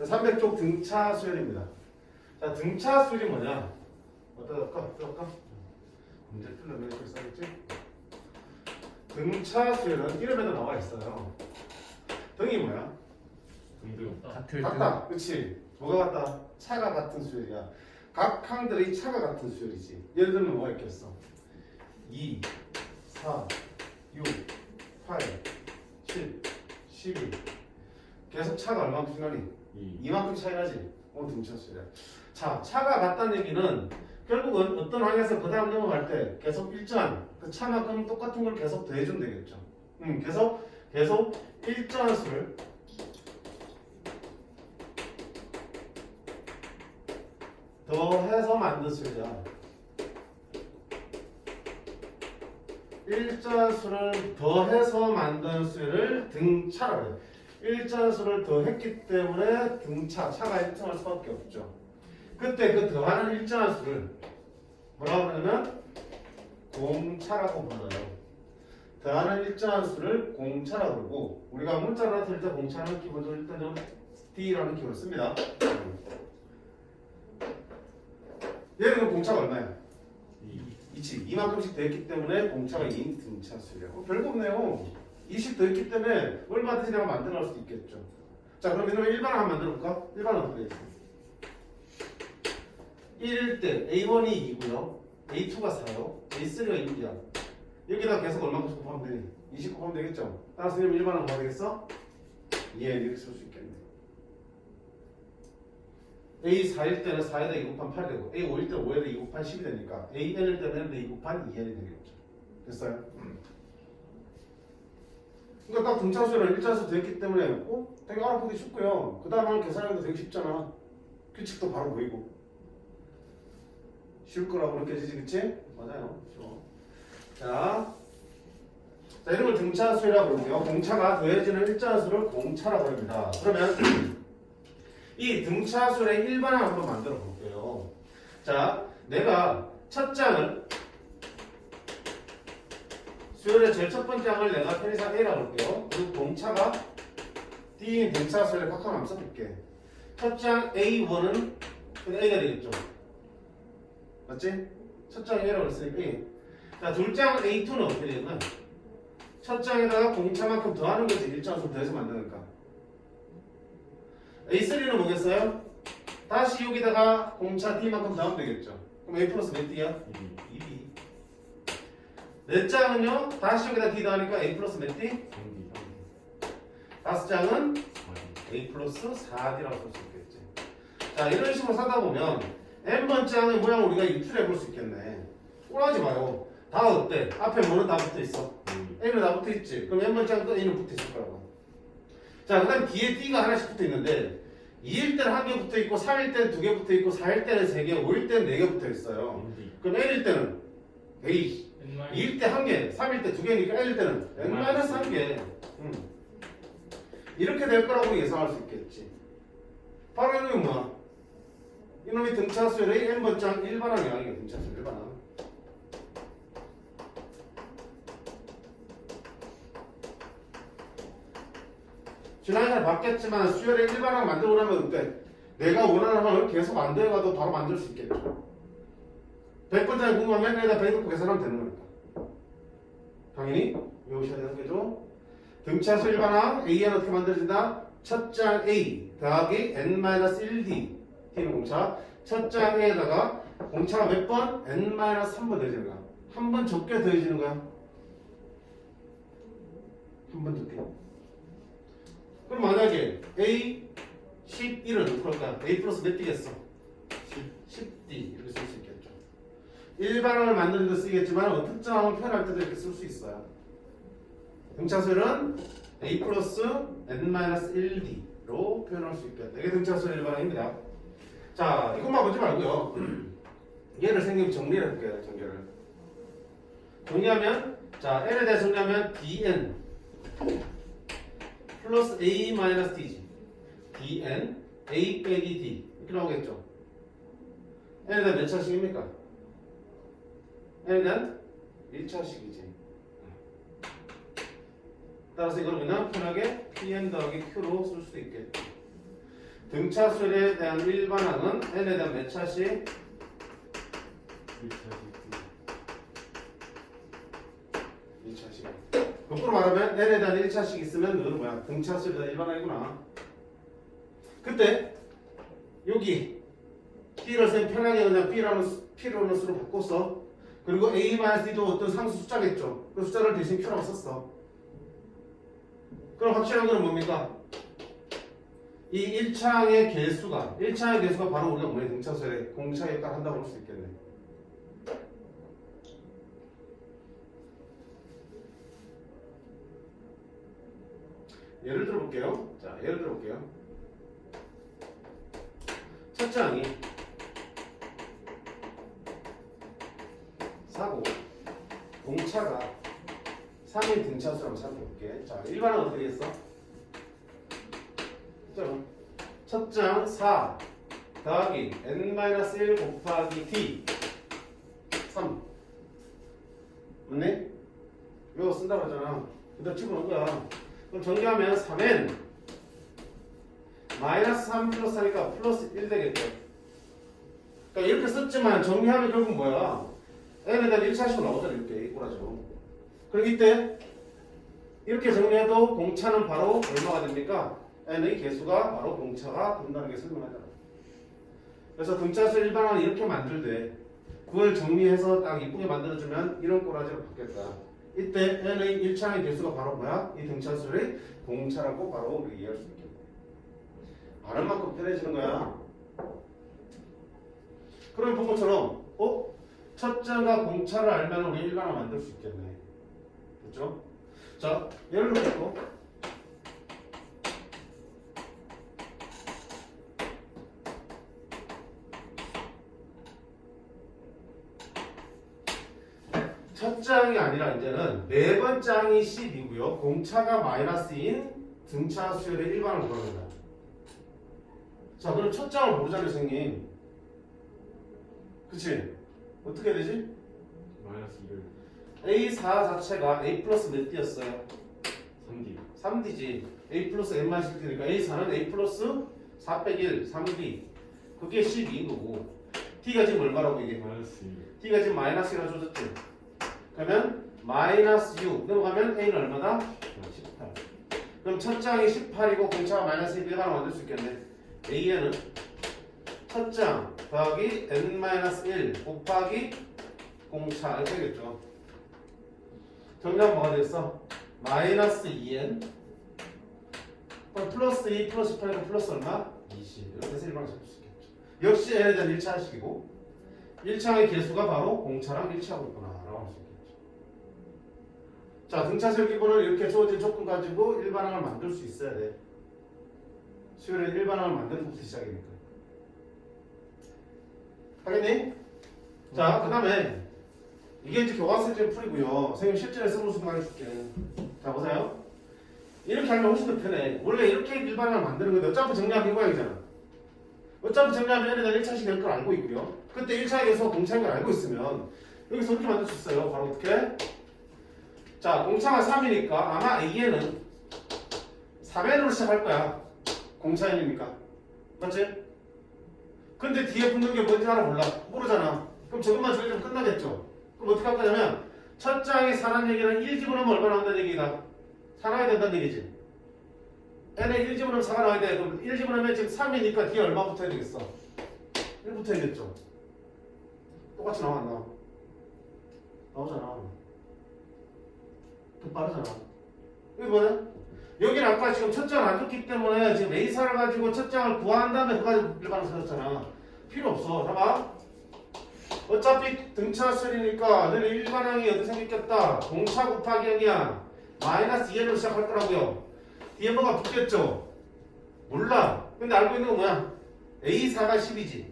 자, 300쪽 등차 수열입니다. 자, 등차 수열이 뭐냐? 어디다 할까? 문제 풀려면 이렇게 써야겠지? 등차 수열은 이름에도 나와 있어요. 등이 뭐야? 같을 같다. 그치? 뭐가 같다? 차가 같은 수열이야. 각 항들의 차가 같은 수열이지. 예를 들면 뭐가 있겠어? 2, 4, 6, 8, 7, 12. 계속 차가 얼마큼 나니? 이만큼 차이 나지? 등차 수열이야. 자, 차가 같다는 얘기는 결국은 어떤 항에서 그 다음 넘어갈 때 계속 일정한 그 차만큼 똑같은 걸 계속 더해주면 되겠죠. 계속 일정한 수를 더해서 만든 수열이야. 일정한 수를 더해서 만든 수를 등차라고 해요. 일정한 수를 더했기 때문에 등차, 차가 일정할 수밖에 없죠. 그때 그 더하는 일정한 수를 뭐라고 하냐면 공차라고 불러요. 더하는 일정한 수를 공차라고 부르고, 우리가 문자로 나타낼 때 공차는 기본적으로 일단은 D라는 기호를 씁니다. 얘는 공차가 얼마야? 2치. 이만큼씩 더했기 때문에 공차가 2인 등차 수야. 별거 없네요. 2씩 더했기 때문에 얼마든지 내가 만들어 갈 수도 있겠죠. 자, 그럼 이놈의 일반을 한번 만들어 볼까? 일반은 어떻게 되겠어? 1일 때 A1이 2고요. A2가 4요. A3가 6이야. 여기다 계속 얼마큼 곱하면 되니? 20 곱하면 되겠죠? 따라서 이놈의 일반은 뭐가 되겠어? 이렇게 쓸 수 있겠네. A4일 때는 4에다 2 곱하면 8이 되고, A5일 때는 5에다 2 곱하면 10이 되니까 AN일 때는 2 곱하면 2N이 되겠죠. 됐어요? 그러니까 딱 등차수랑 일차수 되었기 때문에 되게 알아보기 쉽고요. 그 다음에 계산하기도 되게 쉽잖아. 규칙도 바로 보이고 쉬울 거라고 느껴지지, 그치? 맞아요. 쉬워. 자, 이런 걸 등차수라고 부르고요. 공차가 더해지는 일차수를 공차라고 합니다. 그러면 이 등차수의 일반을 한번 만들어 볼게요. 자, 내가 첫 장을 수열의 제일 첫 번째 항을 내가 편의상 A라고 볼게요. 그리고 공차가 D인 등차수를 각각 한번 써볼게. 첫 장 A1은 A가 되겠죠. 맞지? 첫 장 A라고 했으니까 A. 자, 둘장 A2는 어떻게 되냐면 첫 장에다가 공차만큼 더하는 거지. 일차수 더해서 만드니까. A3는 뭐겠어요? 다시 여기다가 공차 D만큼 더하면 되겠죠. 그럼 A 플러스 몇 D야? 2D. 네 장은요, 다시 여기다 D 더하니까 A 플러스 몇 D? 5장은 A 플러스 4D라고 쓸 수 있겠지. 자, 이런 식으로 사다 보면 N번째 항의 모양을 우리가 유출해 볼 수 있겠네. 꼴하지 마요. 다 어때? 앞에 뭐는 다 붙어 있어? A는 다 붙어 있지. 그럼 N번째 항도 A는 붙어 있을 거라고. 자, 그 다음 뒤에 D가 하나씩 붙어 있는데 2일 때는 1개 붙어 있고, 3일 때는 2개 붙어 있고, 4일 때는 3개, 5일 때는 4개 붙어 있어요. 그럼 N일 때는 A, 2일 때 1개, 3일 때 2개니까 N일 때는 N-1개. 이렇게 될 거라고 예상할 수 있겠지. 바로 이놈이 뭐야? 이놈이 등차수열의 N번장 일반항이야. 이게 등차수열 일반항. 지난해에 바뀌었지만 수열의 일반항 만들고 나면 어때? 내가 원하는 항을 계속 안 더해가도 바로 만들 수 있겠죠. 100번째에 궁금하면 여기다 100 넣고 계산하면 되는 거니까. 당연히 외우셔야 되는 거죠. 등차수 일반항 A는 어떻게 만들어진다? 첫 장 A 더하기 N-1D T는 공차. 첫 장 A에다가 공차가 몇 번? N-3번 더해지는 거야. 한 번 적게 더해지는 거야. 한 번 적게. 그럼 만약에 A 11은 어떻게 할까? A 플러스 몇 D겠어? 10D 이렇게 쓸 수 있겠죠. 일반항을 만드는 데 쓰겠지만 특정항을 표현할 때도 이렇게 쓸 수 있어요. 등차수열은 A 플러스 N-1D로 표현할 수 있겠다. 이게 등차수열 일반항입니다. 자, 이것만 보지 말고요. 얘를 생기면 정리를 해볼게요. 정리하면, 자, N에 대해 정리하면 DN 플러스 A 마이너스 D지. DN A 빼기 D 이렇게 나오겠죠. N에 대한 몇 차식입니까? N에 대한 1차식이지. 따라서 이걸 그냥 편하게 PN 더하기 Q로 쓸 수도 있겠죠. 등차수에 대한 일반항은 n에 대한 몇 차씩? 2차씩. 거꾸로 말하면 n에 대한 1차씩 있으면 너는 뭐야? 등차수에 대한 일반항이구나. 그때 여기 B를 쌤 편하게 그냥 P라는 수로 바꿨어. 그리고 A-D도 어떤 상수 숫자겠죠. 그 숫자를 대신 Q라고 썼어. 그럼 확실한 건 뭡니까? 이 1차항의 개수가 바로 우리가 뭐에 등차수에 공차 역할을 한다고 볼 수 있겠네. 예를 들어볼게요. 자, 예를 들어볼게요. 첫째 항이 사고 공차가 3인 등차수라고 생각해볼게. 자, 일반은 어떻게 했어? 첫째 항 4 더하기 n-1 곱하기 t 3 맞네? 이거 쓴다고 하잖아. 그다 집어넣은 거야. 그럼 정리하면 3n 마이너스 3 플러스 하니까 플러스 1 되겠죠. 그러니까 이렇게 썼지만 정리하면 결국 뭐야? n에 대한 1차식으로 나오잖아. 이렇게 꼬라죠. 그럼 이때 이렇게 정리해도 공차는 바로 얼마가 됩니까? n의 개수가 바로 공차가 된다는 게 설명하잖아. 그래서 등차수 일반항을 이렇게 만들되 그걸 정리해서 딱 이쁘게 만들어주면 이런 꼬라지로 바뀌었다. 이때 n의 1차의 개수가 바로 뭐야? 이 등차수의 공차라고 바로 우리 이해할 수 있겠네. 아는 만큼 편해지는 거야. 그럼 본 것처럼 첫째가 공차를 알면 우리 일반항을 만들 수 있겠네. 그렇죠? 자, 예를 들어서 첫째 항이 아니라 이제는 네 번째 항이 10이고요. 공차가 마이너스인 등차 수열의 일반을 구하는 거야. 자, 그럼 첫째 항을 모르잖아요, 선생님. 그치? 어떻게 해야 되지? 마이너스 2를 A4 자체가 A 플러스 몇 D였어요? 3D 3D지. A 플러스 N만 실기니까 A4는 A 플러스 4 빼기 1, 3D. 그게 12인 거고. T가 지금 얼마라고 이게? 마이너스 2 T가 지금 마이너스 1을 줘줬지. 그러면 마이너스 6 넘어가면 A는 얼마다? 18. 그럼 첫째 항이 18이고 공차가 마이너스 1 일반을 만들 수 있겠네. A에는 첫째 항 더하기 N-1 곱하기 공차 이렇게 되겠죠. 정리하면 뭐가 되겠어? 마이너스 2N 플러스 2 플러스 18이고 플러스 얼마? 20. 이렇게 해서 일반을 잡을 수 있겠죠. 역시 N에 대한 1차식이고 1차의 개수가 바로 공차랑 1차하고 있구나 라고 할 수 있겠죠. 자, 등차수열 기본을 이렇게 주어진 조건 가지고 일반항을 만들 수 있어야 돼. 수열의 일반항을 만드는 것부터 시작이니까. 하겠니? 자, 그 다음에 이게 이제 교과서에 풀이고요. 선생님 실전에 써볼 수도 많이 줄게. 자, 보세요. 이렇게 하면 훨씬 더 편해. 원래 이렇게 일반항을 만드는 건데 어차피 정리하면 이 모양이잖아. 어차피 정리하면 얘네가 1차씩 될 걸 알고 있고요. 그때 1차에서 공차인 걸 알고 있으면 여기서 이렇게 만들 수 있어요. 바로 어떻게? 자, 공차가 3이니까 아마 A에는 3n으로 시작할 거야. 공차이니까. 맞지? 근데 뒤에 붙는 게 뭔지 하나 몰라. 모르잖아. 그럼 저것만 줄이면 끝나겠죠. 그럼 어떻게 할 거냐면 첫 장에 4라는 얘기는 1 집어넣으면 얼마 나온다는 얘기가 4 나와야 된다는 얘기지. n에 1 집어넣으면 4가 나와야 돼. 그럼 1 집어넣으면 지금 3이니까 뒤에 얼마 붙어야 되겠어? 1 붙어야겠죠. 똑같이 나와 안 나와? 나오잖아. 더 빠르잖아. 이거 뭐냐? 여기는 아까 지금 첫 장을 안 줬기 때문에 지금 A사를 가지고 첫 장을 구한 다음에 그거 가지고 일반을 찾았잖아. 필요 없어. 봐봐. 어차피 등차수열이니까 너는 일반항이 어디 생겼겠다. 공차 곱하기 항이야. 마이너스 2n으로 시작할 거라고요. 뒤에 뭐가 붙겠죠? 몰라. 근데 알고 있는 건 뭐야? A4가 10이지.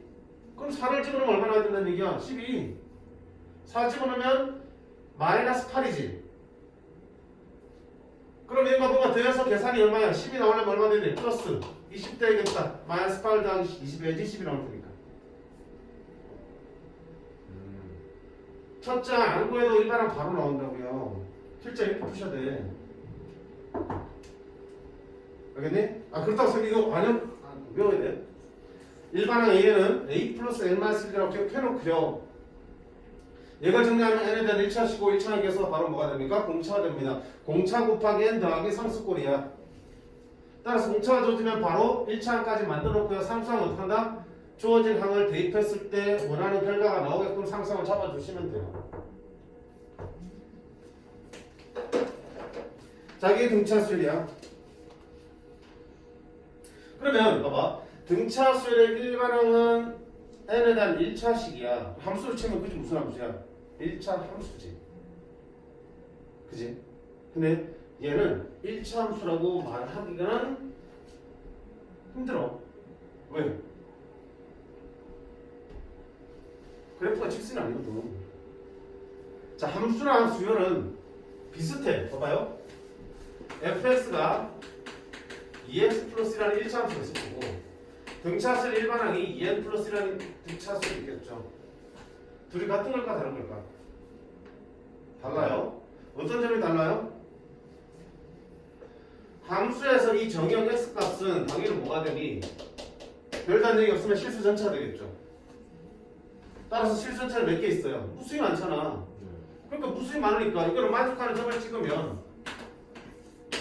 그럼 4를 집어넣으면 얼마나 된다는 얘기야? 12. 4 집어넣으면 마이너스 8이지. 그럼 얘가 뭐가 더해서 계산이 얼마야? 10이 나오려면 얼마 되니? 플러스 20 되겠다. 마이너스 8 더하기 20 해야지 10이 나올 테니까. 첫째 안 구해도 일반항 바로 나온다고요. 실제 이렇게 푸셔야 돼. 알겠니? 아, 그렇다고 해서 이거 완전 외워야 돼. 일반항 A에는 A 플러스 N-1이라고 기억해놓고요. 얘가 정리하면 N에 대한 1차시고 1차항 계서 바로 뭐가 됩니까? 공차가 됩니다. 공차 곱하기 N 더하기 상수꼴이야. 따라서 공차가 주어지면 바로 1차항까지 만들어놓고요. 상수항은 어떻게 한다? 주어진 항을 대입했을 때 원하는 결과가 나오게끔 상수항을 잡아주시면 돼요. 자기 등차 수열이야. 그러면 봐봐. 등차 수열의 일반항은 n에 대한 1차식이야. 함수를 치면 그게 무슨 함수야? 1차 함수지. 그지? 근데 얘는 1차 함수라고 말하기는 힘들어. 왜? 그래프가 직선이 아니거든. 자, 함수랑 수열은 비슷해. 봐봐요. fx가 2x 플러스라는 1차 함수가 있을 거고 등차수열 일반항이 2n 플러스라는 등차수열이 있겠죠. 둘이 같은 걸까 다른 걸까? 달라요. 어떤 점이 달라요? 함수에서 이 정의형 x 값은 당연히 뭐가 되니? 별단적이 없으면 실수 전차가 되겠죠. 따라서 실수 전차는 몇 개 있어요? 무수히 많잖아. 그러니까 무수히 많으니까 이거를 만족하는 점을 찍으면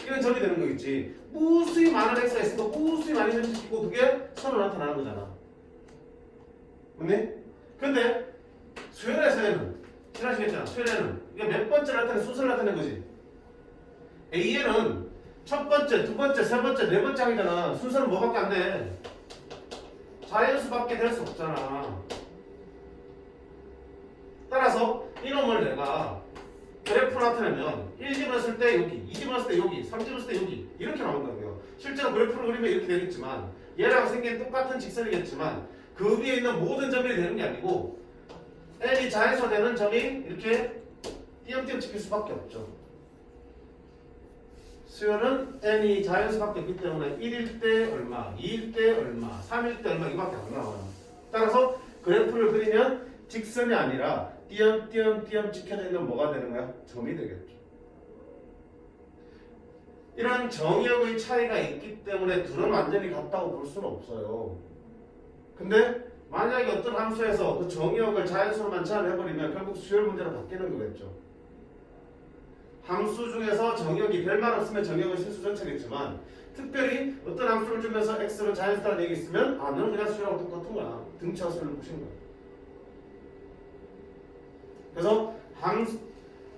이런 점이 되는 거겠지. 무수히 많은 x가 있으니까 무수히 많이 현실이고 그게 선으로 나타나는 거잖아. 맞니? 근데 수열에서는 지나시겠잖아. 수열에는 이게 몇 번째 나타내는 순서를 나타낸 거지. A에는 첫 번째, 두 번째, 세 번째, 네 번째 항이잖아. 순서는 뭐밖에 안 돼? 자연수밖에 될 수 없잖아. 따라서 이놈을 내가 그래프로 나타내면 1집었을 때 여기, 2집었을 때 여기, 3집었을 때 여기 이렇게 나온다고요. 실제로 그래프를 그리면 이렇게 되겠지만 얘랑 생긴 똑같은 직선이겠지만 그 위에 있는 모든 점이 되는 게 아니고 n이 자연수되는 점이 이렇게 띄엄띄엄 찍힐 수밖에 없죠. 수열은 n이 자연수밖에 없기 때문에 1일 때 얼마, 2일 때 얼마, 3일 때 얼마 이밖에 안 나와요. 따라서 그래프를 그리면 직선이 아니라 띄엄띄엄 찍혀져 있는 뭐가 되는 거야? 점이 되겠죠. 이런 정의역의 차이가 있기 때문에 둘은 완전히 같다고 볼 수는 없어요. 근데 만약에 어떤 함수에서 그 정의역을 자연수로만 제한해버리면 결국 수열 문제로 바뀌는 거겠죠. 함수 중에서 정의역이 별말 없으면 정의역은 실수 전체겠지만 특별히 어떤 함수를 주면서 x는 자연수라는 얘기 있으면 아 너는 그냥 수열하고 똑같은 거야. 등차 수열을 보시는 거야. 그래서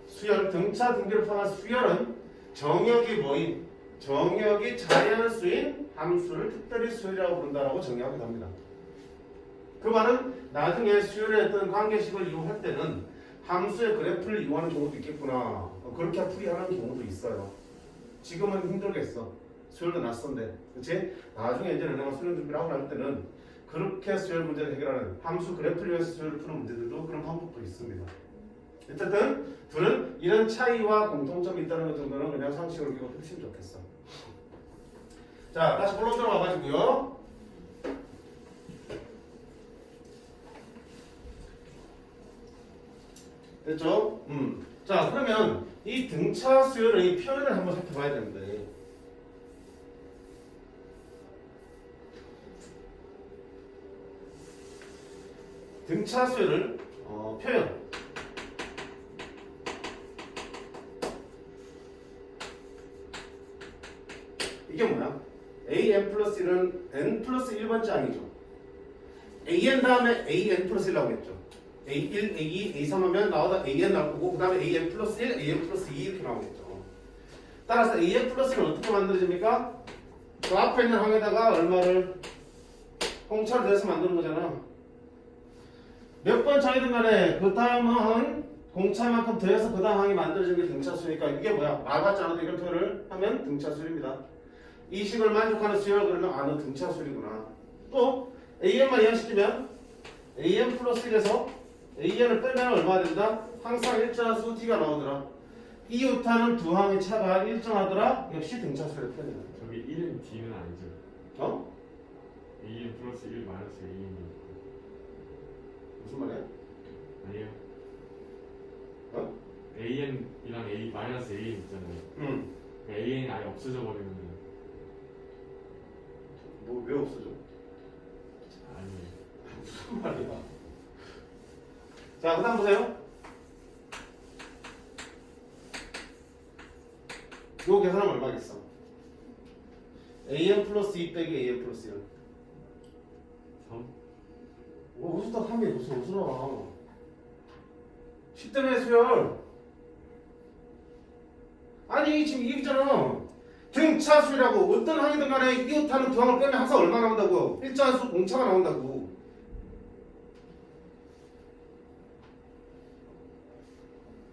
수열, 등차, 등비를 포함한 수열은 정역이 뭐인? 정역이 자연수인 함수를 특별히 수열이라고 부른다라고 정의하기도 합니다. 그 말은 나중에 수열의 어떤 관계식을 이용할 때는 함수의 그래프를 이용하는 경우도 있겠구나. 그렇게 풀이하는 경우도 있어요. 지금은 힘들겠어. 수열도 낯선데. 그치? 나중에 이제 내가 수련 준비를 하고 날 때는 그렇게 수열 문제를 해결하는 함수 그래프를 위해서 수열을 푸는 문제들도 그런 방법도 있습니다. 어쨌든 둘은 이런 차이와 공통점이 있다는 것 정도는 그냥 상식으로 기억해 두시면 좋겠어. 자, 다시 본론 들어가가지고요. 됐죠? 자, 그러면 이 등차 수열의 표현을 한번 살펴봐야 되는데 등차 수열을 표현 이게 뭐야? an 플러스 1은 n 플러스 1번째 항이죠. an 다음에 an 플러스 1라고 했죠. a1, a2, a3 하면 나오다 an 나올 거고 그 다음에 an 플러스 1, an 플러스 2 이렇게 나오겠죠. 따라서 an 플러스는 어떻게 만들어집니까? 그 앞에 있는 항에다가 얼마를 공차를 내서 만드는 거잖아. 몇 번 차이든 간에 그 다음 항은 공차만큼 더해서 그 다음 항이 만들어진 게 등차수니까 이게 뭐야? 말 같지 않아도 이런 표현을 하면 등차수입니다. 이 식을 만족하는 수열 그러면 아 너 등차수이구나. 또 an만 이항시키면 an 플러스 1에서 an을 빼면 얼마가 된다? 항상 일정수 t가 나오더라. 이웃하는 두 항의 차가 일정하더라. 역시 등차수를 표현해요. 저기 1은 D는 아니죠. 어? AN 플러스 1 마이너스 AN이 무슨 말이야? 아니에요. 어? AN이랑 A 마이너스 AN 있잖아요. 응. 그러니까 AN이 아예 없어져 버리면 뭐 왜 없어져? 자, 그 다음 보세요. 요 계산하면 얼마겠어? an 플러스 2 빼기 an 플러스 1. 3. 무슨 딱 하면 무슨 웃으라. 10대의 수열. 아니 지금 이게 있잖아. 등차수라고 어떤 항이든 간에 이웃하는 두 항을 빼면 항상 얼마 나온다고요? 일정한 수 공차가 나온다고.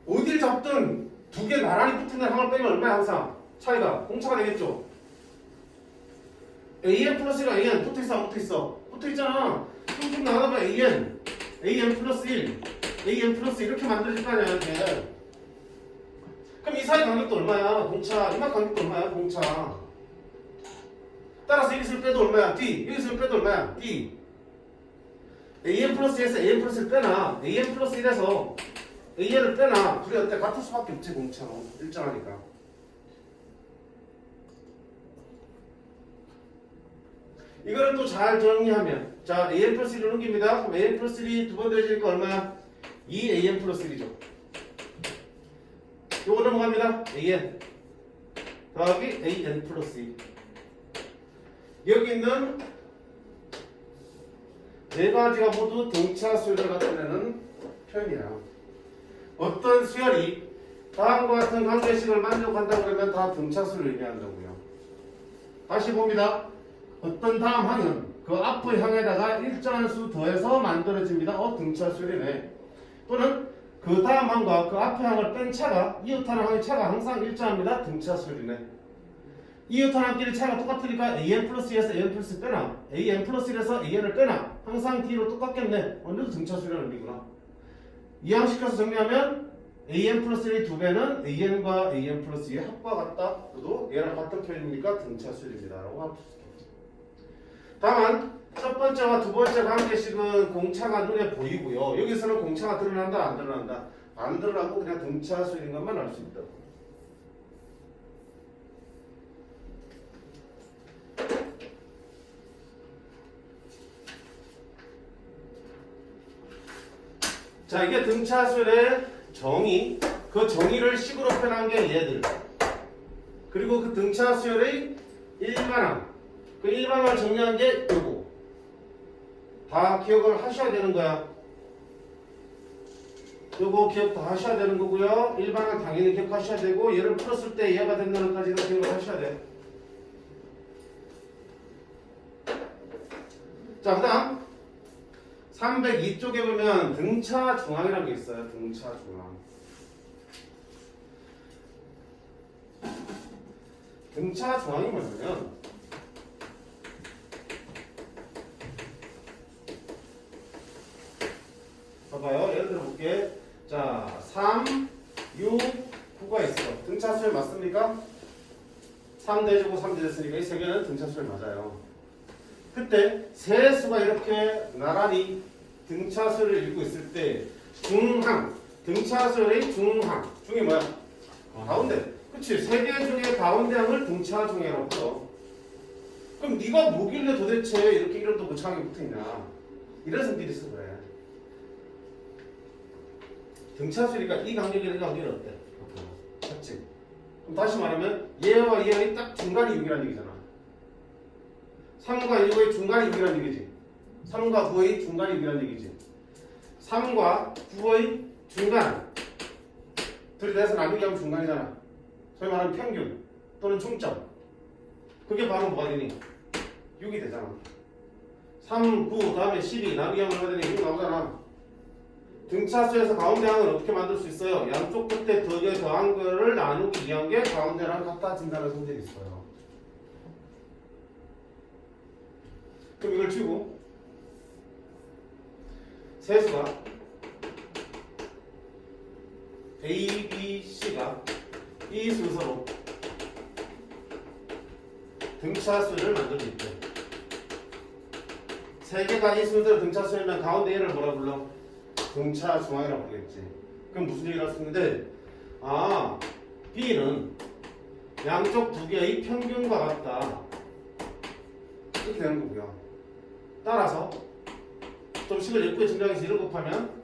어딜 잡든 두 개 나란히 붙은 항을 빼면 얼마야 항상? 차이가 공차가 되겠죠? an 플러스 1과 an 붙어있어 안 붙어있어? 붙어있잖아. 그럼 좀 나눠봐. an 플러스 1 an 플러스 이렇게 만들어질 거 아니야 이렇게. 그럼 이 사이 간격도 얼마야? 공차. 이만 간격도 얼마야? 공차. 따라서 여기서 빼도 얼마야? d. 여기서 빼도 얼마야? d. an 플러스 1에서 an 플러스 1 빼나 an 플러스 1에서 an을 빼나 둘이 어때? 같을 수밖에 없지 공차로. 일정하니까. 이거를 또 잘 정리하면 자 an 플러스 1을 넘깁니다. 그럼 an 플러스 1이 두 번 더해지니까 얼마야? 2an 플러스 1이죠. 요거 넘어갑니다. an 더하기 an 플러스 2. 여기 있는 네 가지가 모두 등차 수열을 나타내는 표현이야. 어떤 수열이 다음과 같은 관계식을 만족한다고 그러면 다 등차 수열을 의미한다고요. 다시 봅니다. 어떤 다음 항은 그 앞의 항에다가 일정한 수 더해서 만들어집니다. 등차 수열이네. 또는 그 다음 항과 그 앞의 항을 뺀 차가 이웃하는 항의 차가 항상 일정합니다. 등차 수열이네. 이웃하는 항끼리 차가 똑같으니까 an 플러스 2에서 an 플러스 빼나 an 플러스 1에서 an을 빼나 항상 d로 똑같겠네. 언제도 등차 수열을 의미구나. 이항시켜서 정리하면 an 플러스 1이 두 배는 an과 an 플러스 2의 합과 같다. 그도 얘랑 같은 표현이니까 등차 수열입니다. 라고 할 수 있겠죠. 다만 첫 번째와 두 번째 관계식은 공차가 눈에 보이고요. 여기서는 공차가 드러난다 안 드러난다? 안 드러나고 그냥 등차 수열인 것만 알 수 있다. 자, 이게 등차 수열의 정의. 그 정의를 식으로 표현한 게 얘들. 그리고 그 등차 수열의 일반항. 그 일반항을 정리한 게 요거. 다 기억을 하셔야 되는 거야. 요거 기억 다 하셔야 되는 거고요. 일반항 당연히 기억하셔야 되고 얘를 풀었을 때 얘가 된다는 까지도 기억을 하셔야 돼. 자, 그 다음 302쪽에 보면 등차 중항이라는 게 있어요. 등차 중항. 등차 중항이 뭐냐면 봐봐요. 예를 들어 볼게. 자, 3, 6, 9가 있어. 등차 수열 맞습니까? 3 대주고 3 대줬으니까 이 세 개는 등차 수열 맞아요. 그때 세 수가 이렇게 나란히 등차 수열을 읽고 있을 때 중항, 등차 수열의 중항. 중이 뭐야? 가운데. 그치? 세 개 중에 가운데 항을 등차 중이라고 불러. 그럼 네가 뭐길래 도대체 이렇게 이름도 무창하게 붙어있냐? 이런 성질이 있어 그래. 등차 수열이니까 이 간격이랑 이 간격이 어때? 맞지? 그럼 다시 말하면 얘와 얘의 딱 중간이 6이라는 얘기잖아. 3과 6의 중간이 6이라는 얘기지. 3과 9의 중간이 6이라는 얘기지. 3과 9의 중간. 둘이 돼서 나누기 하면 중간이잖아. 소위 말하면 평균 또는 중점. 그게 바로 뭐가 되니? 6이 되잖아. 3, 9 다음에 12 나누기 하면 얼마 되니? 6 나오잖아. 등차수에서 가운데 항을 어떻게 만들 수 있어요? 양쪽 끝에 두 개 더한 거를 나누기 2한 게 가운데랑 같아진다는 성질이 있어요. 그럼 이걸 치우고 세수가 A, B, C가 이 순서로 등차수를 만들 수 있대. 세 개가 이 순서로 등차수면 가운데 얘를 뭐라 불러? 등차 중앙이라고 부르겠지. 그럼 무슨 얘기를 할 수 있는데, B는 양쪽 두 개의 평균과 같다. 이렇게 되는 거고요. 따라서 좀 식을 예쁘게 정리하기 위해서 1을 곱하면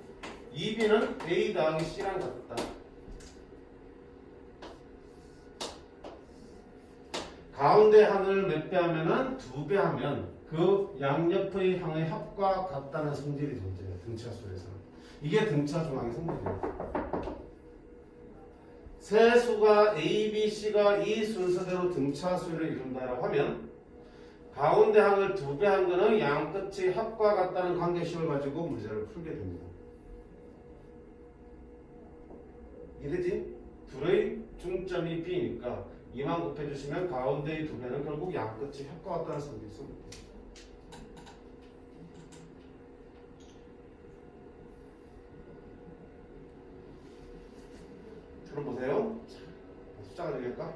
2b는 a 더하기 c랑 같다. 가운데 항을 몇 배 하면은 2배 하면 그 양옆의 항의 합과 같다는 성질이 존재해요. 등차수에서. 이게 등차 중앙의 성질이에요. 세 수가 A, B, C가 이 순서대로 등차수를 이룬다라고 하면 가운데 항을 2배 한 거는 양 끝이 합과 같다는 관계식을 가지고 문제를 풀게 됩니다. 이래지? 둘의 중점이 B니까 2만 곱해주시면 가운데의 2배는 결국 양 끝이 합과 같다는 성질이 있습니다. 그럼 보세요. 숫자가 되겠까?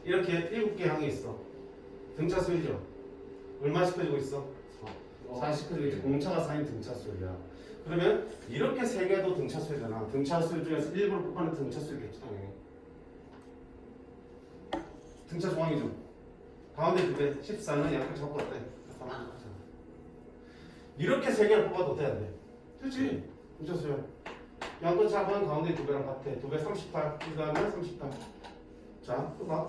이렇게 7개 항이 있어. 등차수이죠? 얼마씩 커지고 있어? 40 커지고 있지. 공차가 쌓인 등차수야. 그러면 이렇게 3개도 등차수잖아. 등차수 중에서 일부러 뽑아낸 등차수겠지 당연히. 등차 중앙이죠. 가운데 2배 14는 양끝 잡고 갔대. 이렇게 3개를 뽑아도 돼야 돼. 그렇지? 등차수야. 양끝 잡으면 가운데 2배랑 같아. 2배 38. 그 다음에 38. 자, 또 봐.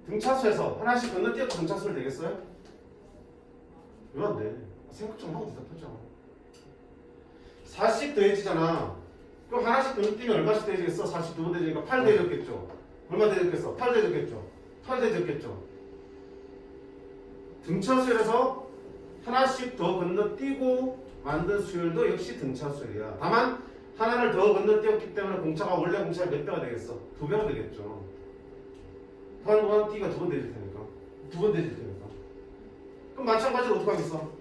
등차수에서 하나씩 건너뛰어도 등차수를 내겠어요? 왜 안 돼? 생각 좀 하고 대답하자. 40 더해지잖아. 그럼 하나씩 건너뛰면 얼마씩 더해지겠어? 40 2번 더해지니까 8 더해졌겠죠? 얼마 더해졌겠어? 8 더해졌겠죠? 8 더해졌겠죠? 등차수열에서 하나씩 더 건너뛰고 만든 수열도 역시 등차수열이야. 다만 하나를 더 건너뛰었기 때문에 공차가 원래 공차가 몇 배가 되겠어? 2배가 되겠죠. 더한 T가 2번 되질 테니까. 2번 되질 테니까. 그럼 마찬가지로 어떻게 하겠어?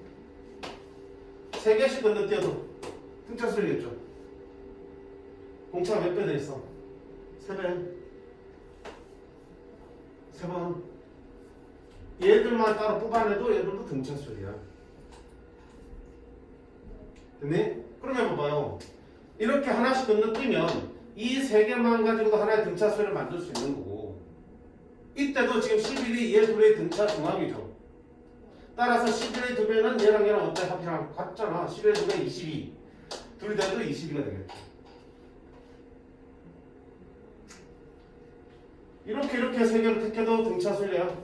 3개씩 건너뛰어도 등차수열이겠죠. 공차가 몇 배 돼 있어? 3배. 3번. 얘들만 따로 뽑아내도 얘들도 등차수열이야. 됐니? 그러면 봐봐요. 이렇게 하나씩 건너뛰면 이 3개만 가지고도 하나의 등차수열을 만들 수 있는 거고, 이때도 지금 11이 얘 둘의 등차 중앙이죠. 따라서 11의 2배는 얘랑 얘랑 어때? 합이랑 같잖아. 11의 2배 22. 둘이 더해도 22가 되겠죠. 이렇게 3개를 택해도 등차수열이야.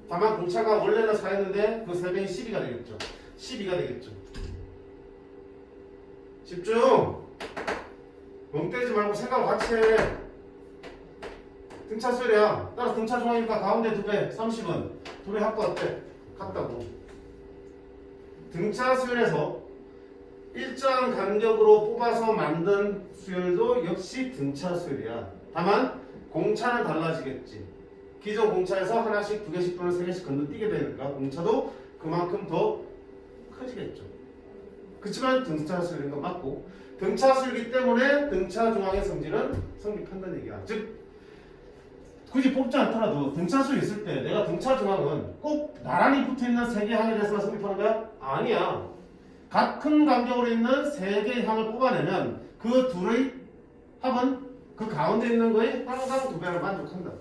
다만 공차가 원래는 4였는데 그 3배는 12가 되겠죠. 12가 되겠죠. 집중! 멍 때리지 말고 생각을 같이 해. 등차수열이야. 따라서 등차 중앙이니까 가운데 2배 30은 둘의 합과 어때? 같다고. 등차수열에서 일정 간격으로 뽑아서 만든 수열도 역시 등차수열이야. 다만 공차는 달라지겠지. 기존 공차에서 하나씩 2개씩 또는 3개씩 건너뛰게 되니까 공차도 그만큼 더 커지겠죠. 그렇지만 등차수열인 건 맞고, 등차수열이기 때문에 등차 중앙의 성질은 성립한다는 얘기야. 즉 굳이 뽑지 않더라도 등차수열이 있을 때 내가 등차 중앙은 꼭 나란히 붙어있는 3개의 항에 대해서만 성립하는 거야? 아니야. 같은 간격으로 있는 3개의 항을 뽑아내면 그 둘의 합은 그 가운데 있는 거에 항상 2배를 만족한다.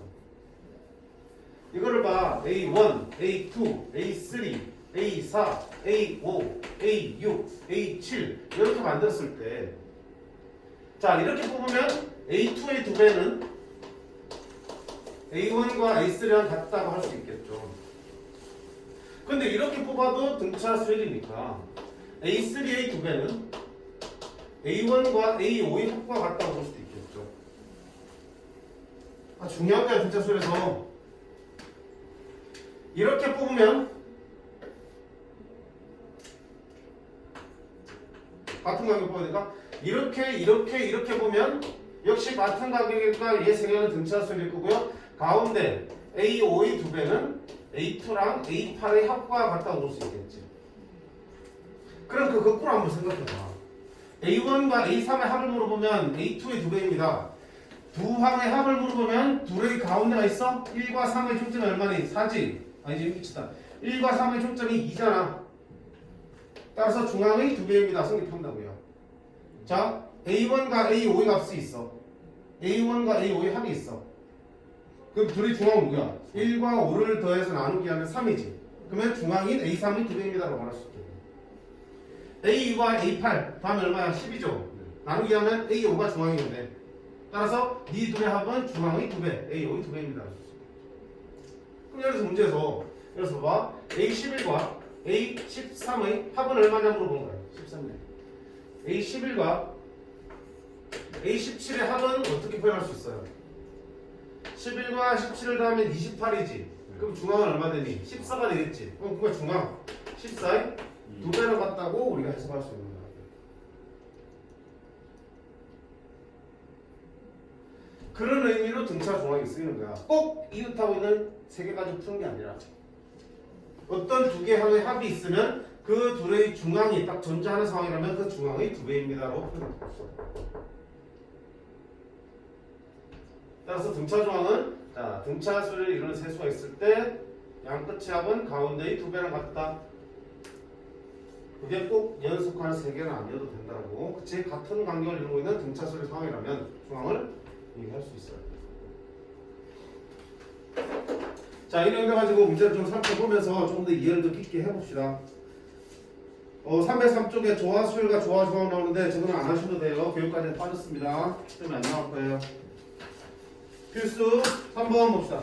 이거를 봐. A1, A2, A3, A4, A5, A6, A7 이렇게 만들었을 때, 자 이렇게 뽑으면 A2의 2배는 A1과 A3랑 같다고 할 수 있겠죠. 근데 이렇게 뽑아도 등차 수열이니까 A3의 2배는 A1과 A5의 합과 같다고 볼 수도 있겠죠. 중요한 거야 등차 수열에서. 이렇게 뽑으면 같은 간격 뽑아야 되니까 이렇게 보면 역시 같은 간격이니까 얘 3개는 등차 수열일 거고요. 가운데 A5의 2배는 A2랑 A8의 합과 같다고 볼 수 있겠지. 그럼 그 거꾸로 한번 생각해봐. A1과 A3의 합을 물어보면 A2의 2배입니다. 두 항의 합을 물어보면 둘의 가운데가 있어? 1과 3의 총점이 얼마니? 4지? 아니지, 미치다. 1과 3의 총점이 2잖아. 따라서 중앙의 2배입니다. 성립한다고요. 자, A1과 A5의 값이 있어. A1과 A5의 합이 있어. 그럼 둘이 중앙은 뭐야? 1과 5를 더해서 나누기 하면 3이지. 그러면 중앙인 A3이 2배입니다라고 말할 수 있겠네. A2와 A8 다음에 얼마야? 10이죠. 나누기 하면 A5가 중앙이는데 따라서 이 둘의 합은 중앙의 2배, A5의 2배입니다. 그럼 여기서 문제에서 여기서 봐. A11과 A13의 합은 얼마냐 물어보는 거야. 13네. A11과 A17의 합은 어떻게 표현할 수 있어요? 11과 17을 더하면 28이지. 그럼 중앙은 얼마 되니? 14가 되겠지. 그럼 그거 중앙 14의 2배로 같다고 우리가 해석할 수 있는 거야. 그런 의미로 등차 중앙이 쓰이는 거야. 꼭 이웃하고 있는 세 개 가지고 푸는 게 아니라 어떤 두 개 항의 합이 있으면 그 둘의 중앙이 딱 존재하는 상황이라면 그 중앙의 2배입니다라고 표현할 수 있어. 따라서 등차 중앙은 자, 등차 수를 이루는 세수가 있을 때 양끝의 합은 가운데의 2배랑 같다. 그게 꼭 연속하는 세 개는 아니어도 된다고. 그치? 같은 간격을 이루고 있는 등차 수의 상황이라면 중앙을 얘기할 수 있어요. 자, 이런 거 가지고 문제를 좀 살펴보면서 좀 더 이해를 더 깊게 해봅시다. 303쪽에 조화수열과 조화조항 나오는데 저거는 안 하셔도 돼요. 교육과정에 빠졌습니다. 때문에 안 나올 거예요. 필수 3번 봅시다.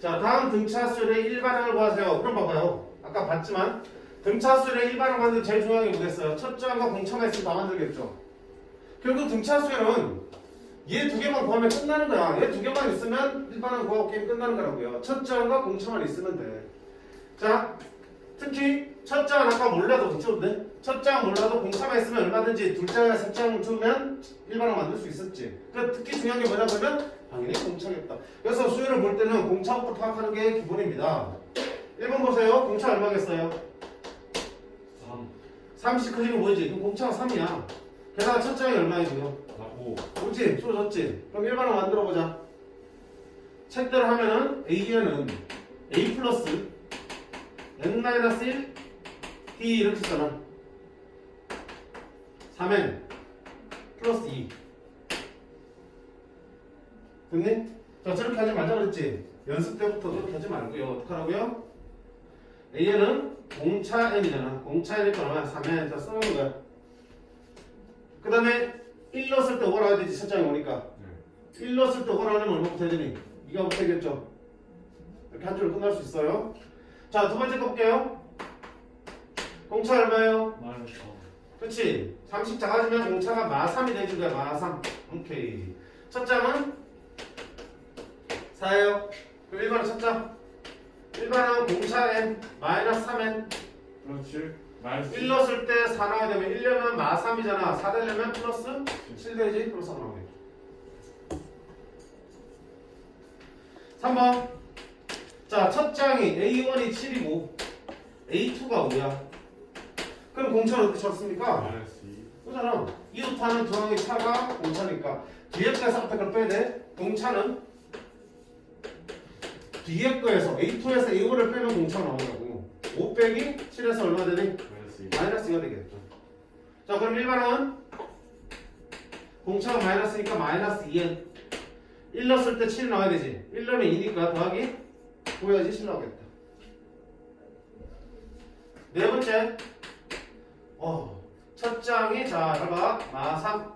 자, 다음 등차수열의 일반항을 구하세요. 그럼 봐봐요. 아까 봤지만 등차수열의 일반항 만들 제일 중요한 게 뭐겠어요? 첫째항과 공차만 있으면 다 만들겠죠. 결국 등차수열은 얘 두 개만 구하면 끝나는 거야. 얘 두 개만 있으면 일반항 구하고 게임 끝나는 거라고요. 첫째항과 공차만 있으면 돼. 자, 특히 첫째항 아까 몰라도 괜찮은데? 첫째항 몰라도 공차만 있으면 얼마든지 둘째항, 셋째항 주면 일반항 만들 수 있었지. 그러니까 특히 중요한 게 뭐냐 그러면 당연히 공차겠다. 그래서 수열을 볼 때는 공차부터 파악하는 게 기본입니다. 1번 보세요. 공차 얼마겠어요? 30 크기는 뭐지? 그럼 공차가 3이야. 게다가 첫째항이 얼마이고요? 5. 그렇지? 쏘졌지? 그럼 일반항 만들어보자. 책대로 하면은 A에는 A 플러스 N-1 D 이렇게 쓰잖아. 3N 플러스 2 됐니? 자, 저렇게 하지 말자 그랬지? 연습 때부터 그렇게 하지 말고요. 어떡하라고요? A에는 공차 N이잖아. 공차 N이니까 얼마야? 3N. 자, 써놓은 거야. 그 다음에 1 넣었을 때 5가 나와야 되지. 첫장이 오니까 1 넣었을 때 5가 나오려면 얼마부터 해야 되니? 2가부터 해야겠죠? 이렇게 한 줄로 끝날 수 있어요. 자, 두 번째 거 볼게요. 공차 얼마예요? 그치? 30 작아지면 공차가 마3이 되지. 거야. 마3. 오케이. 첫 장은 4예요. 그럼 일반은 첫 장. 일반은 공차 n 마이너스 3n. 그렇지. 1 넣었을 때 4 나와야 되면 1려면 마3이잖아. 4 되려면 플러스 7 되지. 플러스 4 나오겠죠. 3번. 자, 첫 장이 A1이 7이고 A2가 5야. 그럼 공차는 어떻게 쳤습니까? 그잖아. 이웃하는 두 항의 차가 공차니까 뒤에 거에서 앞에 걸 빼야 돼. 공차는 뒤에 거에서 A2에서 A1을 빼면 공차가 나오냐고. 5 빼기 7에서 얼마 되니? 마이너스 2가 되겠죠. 자, 그럼 일반은 공차가 마이너스니까 마이너스 2n. 1 넣었을 때 7이 나와야 되지. 1 넣으면 2니까 더하기 5해야지 7 나오겠다. 네 번째. 첫 장이 자, 봐봐. 마3.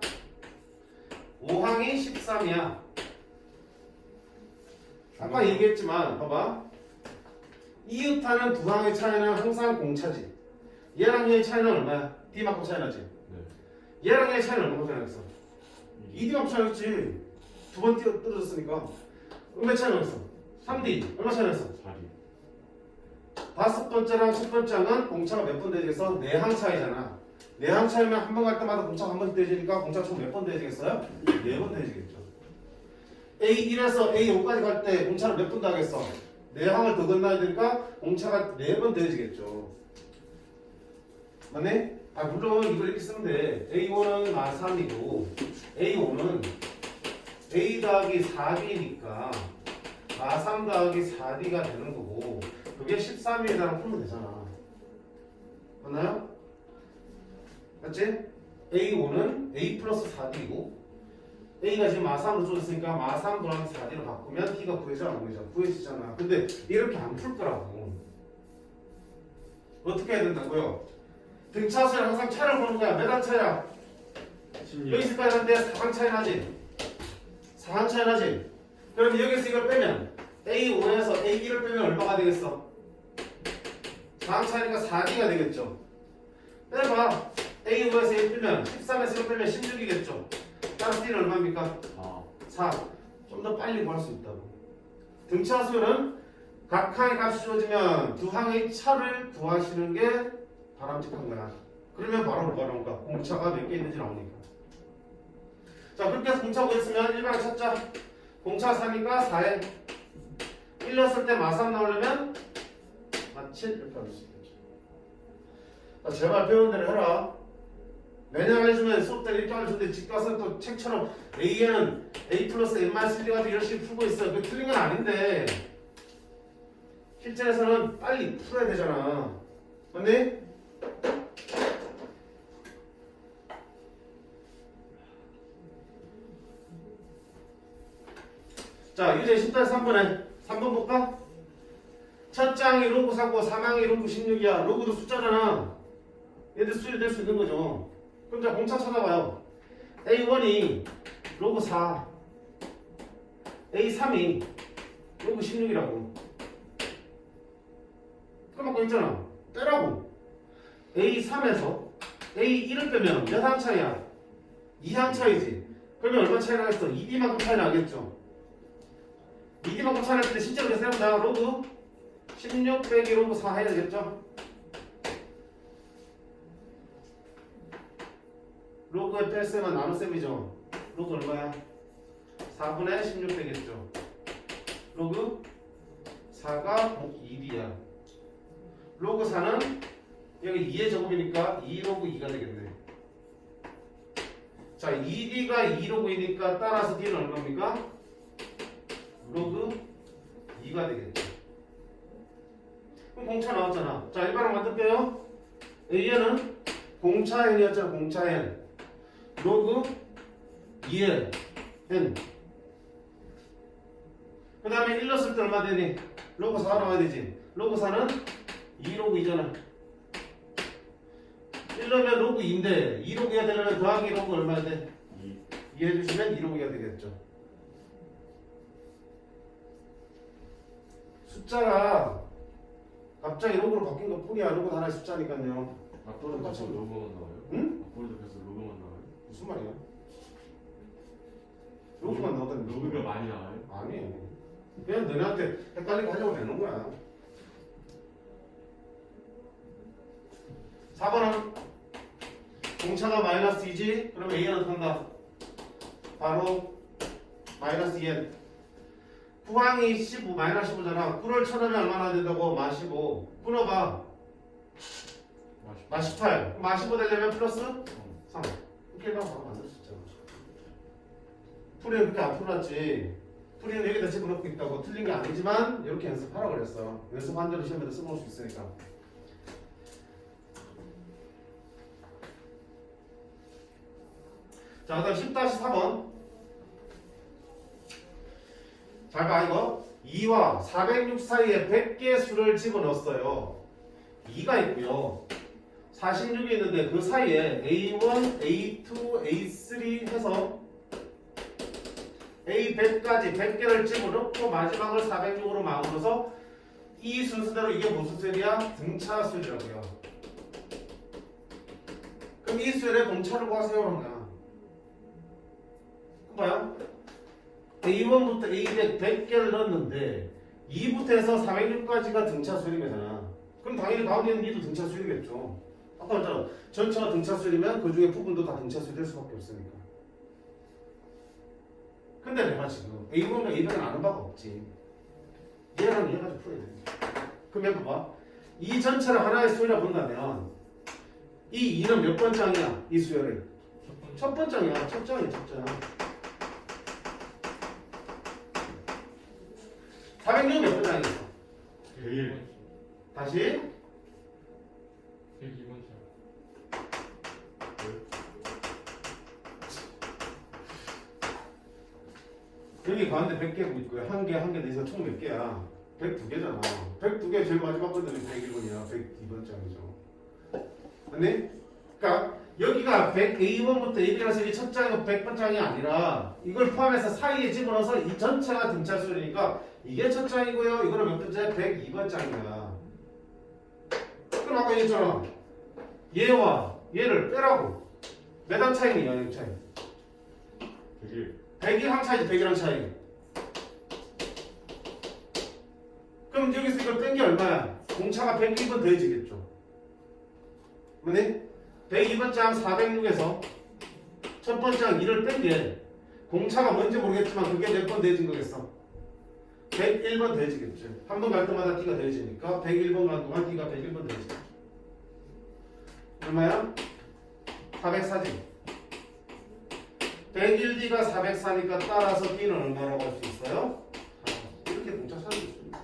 5항이 13이야. 아까 얘기했지만 봐봐. 이웃하는 두 항의 차이는 항상 공차지. 얘랑 얘의 차이는 얼마야? D만큼 차이 나지? 네. 얘랑 얘의 차이는 얼마큼 차이 났어? 2D만큼 차이 났지. 두 번 떨어졌으니까. 얼마 차이 났어? 3D. 얼마 차이 났어? 4D. 다섯 번째랑 첫 번째 항은 공차가 몇 번 되겠어? 4항 차이잖아. 4항 차이면 한 번 갈 때마다 공차가 한 번씩 되지니까 공차가 총 몇 번 되지겠어요? 4번 되지겠죠. A1에서 A5까지 갈 때 공차를 몇 번 더 하겠어? 4항을 더 건너야 되니까 공차가 4번 되지겠죠. 맞네? 물론 이걸 이렇게 쓰면 돼. A1은 마3이고 A5는 A 더하기 4D니까 마3 더하기 4D가 되는 거고 그게 13위에다가 풀면 되잖아. 맞나요? 맞지? A5는 A 플러스 4D이고 A가 지금 마3으로 쪼졌으니까 마3 더하기 4D로 바꾸면 D가 구해져 안 구해져? 구해지잖아. 근데 이렇게 안 풀 거라고. 어떻게 해야 된다고요? 등차수는 항상 차를 보는 거야. 몇 한 차야? 16. 여기서까지 하는데 4한 차이 나지? 4한 차이 나지? 그럼 여기서 이걸 빼면 A5에서 A1을 빼면 얼마가 되겠어? 4한 차이니까 4D가 되겠죠? 빼봐. A5에서 A 빼면 13에서 1 빼면 16이겠죠? 따라서 D는 얼마입니까? 4. 좀 더 빨리 구할 수 있다고. 등차수는 각 항의 값이 주어지면 두 항의 차를 구하시는 게 바람직한 거야. 그러면 바로 뭐가 나올까? 공차가 몇 개 있는지 나오니까. 자, 그렇게 해서 공차 구했으면 일반을 찾자. 공차 3이니까 4에 1 넣었을 때 마3 나오려면 마7 이렇게 할 수 있겠죠. 자, 제발 배운 대로 해라. 매년 알려주면 수업 때 이렇게 알려주는데 집 가서 또 책처럼 A에는 A 플러스 N-1 가지고 열심히 풀고 있어. 그게 틀린 건 아닌데 실전에서는 빨리 풀어야 되잖아. 맞니? 자, 이제 10단 3번에 3번 볼까? 첫 장이 로그 4고 3항이 로그 16이야. 로그도 숫자잖아. 얘들 수율이 될 수 있는 거죠. 그럼 자, 공차 찾아봐요. A1이 로그 4, A3이 로그 16이라고. 그럼 거 있잖아. 빼라고. A3에서 A1을 빼면 몇 항 차이야? 2항 차이지. 그러면 얼마 차이 나겠어? 2D만큼 차이 나겠죠. 2D만큼 차이 날 때 실제로 그래서 해보자. 로그 16 빼기 로그 4 해야 되겠죠? 로그에 뺄셈은 나눗셈이죠. 로그 얼마야? 4분의 16 되겠죠. 로그 4가 곱 2D야. 로그 4는 여기 2의 제곱이니까 2로그 2가 되겠네. 자, 2D가 2로그 2니까 따라서 D는 얼마입니까? 로그 2가 되겠죠. 그럼 공차 나왔잖아. 자, 일반으로 만들게요. A에는 공차 n이었잖아. 공차 n. 로그 2의 n. 그 다음에 1 넣었을 때 얼마 되니? 로그 4가 나와야 되지. 로그 4는 2로그 2잖아. 1 넣으면 로그 2인데 2로그 2가 되려면 더하기 로그 얼마 돼? 2 해주시면 2로그 2가 되겠죠. 숫자가 갑자기 로그로 바뀐 것 뿐이야. 로그 하나의 숫자니까요. 앞으로도 계속 로그만 나와요? 응? 앞으로도 계속 로그만 나와요? 무슨 말이야? 로그만 나오다니 로그가 많이 나와요? 아니. 그냥 너네한테 헷갈리게 하려고 내놓은 거야. 4번은 공차가 마이너스 2지? 그러면 A는 어떻게 한다? 바로 마이너스 2n. 9항이 15, 마이너스 15잖아. 9를 쳐넣으면 얼마나 된다고? 마 15. 끊어봐. 마 18. 마 15 되려면 플러스 3. 이렇게 해봐. 바로 만들 수 있잖아. 풀이는 그렇게 안 풀어놨지. 풀이는 여기다 집어넣고 있다고. 틀린 게 아니지만 이렇게 연습하라 그랬어. 연습한 대로 시험에도 써볼 수 있으니까. 자, 그 다음 10-4번. 잘 봐, 이거. 2와 406 사이에 100개의 수를 집어넣었어요. 2가 있고요. 46이 있는데 그 사이에 A1, A2, A3 해서 A100까지 100개를 집어넣고 마지막을 406으로 마무려서 이 순서대로 이게 무슨 수열이야? 등차 수열이라고요. 그럼 이 수열에 공차를 구하세요. 그런 거야. 봐요. A1부터 A100 100개를 넣었는데 2부터 해서 406까지가 등차 수열이잖아. 그럼 당연히 가운데 있는 B도 등차 수열이겠죠. 아까 말했잖아. 전체가 등차 수열이면 그 중에 부분도 다 등차 수열이 될 수밖에 없으니까. 근데 내가 지금 A1과 A100은 아는 바가 없지. 얘랑 얘 가지고 풀어야 돼. 그럼 봐봐. 이 전체를 하나의 수열이라 본다면 이 2는 몇 번장이야? 이 수열이 첫 번장이야. 첫 장이야. 첫 장. 406몇 번장이겠어? 101. 다시 102번 차. 여기 가운데 100개 있고요. 한 개 내서 총 몇 개야? 102개잖아. 102개 제일 마지막 건데 101번이야. 102번 장이죠. 맞니? 그러니까 여기가 102번부터 AB라서 이게 첫 장이고 100번 장이 아니라 이걸 포함해서 사이에 집어넣어서 이 전체가 등차 수열이니까 이게 첫 장이고요. 이거는 몇 번째? 102번 장이야. 그럼 아까 얘기했잖아. 얘와 얘를 빼라고. 몇 항 차이니? 영역 차이. 101. 101항 차이지. 101항 차이. 그럼 여기서 이걸 뺀 게 얼마야? 공차가 102번 더해지겠죠. 맞니? 102번 장 406에서 첫 번째 항 2를 뺀 게 공차가 뭔지 모르겠지만 그게 몇 번 더해진 거겠어? 101번 더해지겠죠. 한 번 갈 때마다 D가 더해지니까 101번 가는 동안 D가 101번 더해지죠. 얼마야? 404지. 101D가 404니까 따라서 D는 얼마라고 할 수 있어요? 이렇게 공차 찾을 수 있습니다.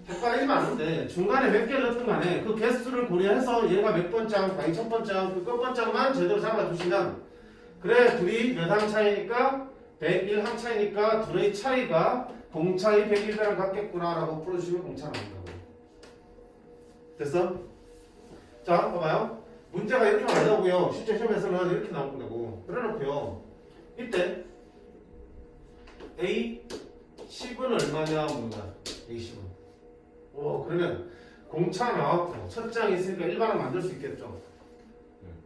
헷갈리면 안 되는데 중간에 몇 개를 넣든 간에 그 개수를 고려해서 얘가 몇 번장, 당연히 첫 번장, 그 끝번장만 제대로 잡아주시면 그래 둘이 몇 항 차이니까 101항 차이니까 둘의 차이가 공차의 101배랑 같겠구나 라고 풀어주시면 공차 나온다고. 됐어? 자 봐봐요. 문제가 이렇게 안 나오고요. 실제 시험에서는 이렇게 나온다고 그래놓고요. 이때 A 10은 얼마냐 묻는다. A 10은 오 그러면 공차 나왔고 첫 장이 있으니까 일반항 만들 수 있겠죠.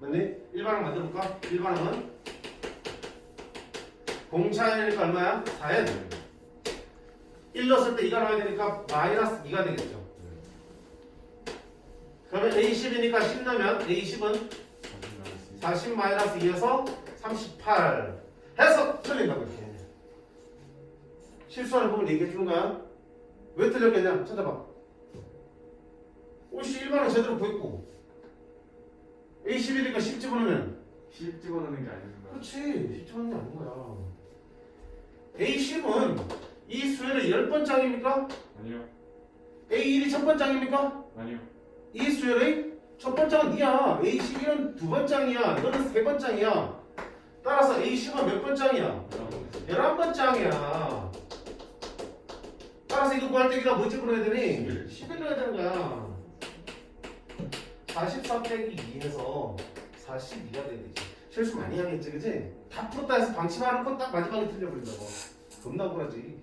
맞니? 일반항 만들어볼까? 일반항은 공차이니까 얼마야? 4야 돼. 1 넣었을 때 2가 나와야 되니까 마이너스 2가 되겠죠. 그러면 A10이니까 10 넣으면 A10은 40 마이너스 2에서 38 해서 틀린다 그렇게. 실수하는 부분 얘기해 주는 거야. 왜 틀렸겠냐? 찾아봐. 옷이 1반은 제대로 보였고 A11이니까 10 집어넣으면 10 집어넣는 게 아닌가? 그렇지 10 집어넣는 게 아닌 거야. A10은 이 수열의 10번 장입니까? 아니요. A1이 첫 번 장입니까? 아니요. 이 수열의 첫 번 장은 니야. A11은 두 번 장이야. 이거는 세 번 장이야. 따라서 A10은 몇 번 장이야? 11번 장이야. 따라서 이거 구할 때 여기다 뭐 집어넣어야 되니? 11 넣어야 되는 거야. 44 빼기 2해서 42가 되겠지. 실수 많이 하겠지, 그지? 다 풀었다 해서 방치하는 건 딱 마지막에 틀려버린다고. 겁나 억울하지.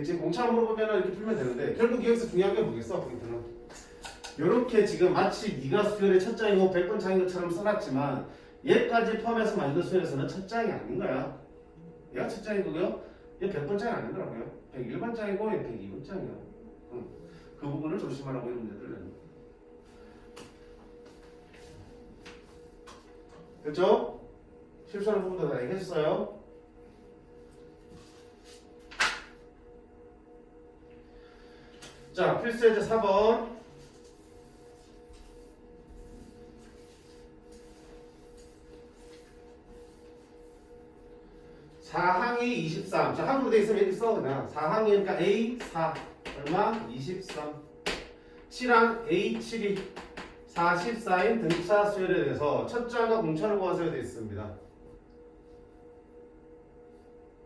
지금 공차 물어보면 이렇게 풀면 되는데 결국 여기서 중요한 게 뭐겠어? 포인트는 이렇게 지금 마치 네가 수열의 첫 장이고 100번 장인 것처럼 써놨지만 얘까지 포함해서 만든 수열에서는 첫 장이 아닌 거야. 얘가 첫 장이고요. 얘 100번 장이 아닌 거라고요. 101번 장이고 얘 102번 장이야. 그 부분을 조심하라고 이런 문제들을 내는 거야. 됐죠? 실수하는 부분도 다 얘기했어요. 자, 필수예제 4번. 사항이 23. 자, 한국으로 돼 있으면 이렇게 써 그냥. 4항이니까 A 4 얼마? 23. 7항 A 7이 44인 등차 수열에 대해서 첫 장과 공차를 구하셔야 되어 있습니다.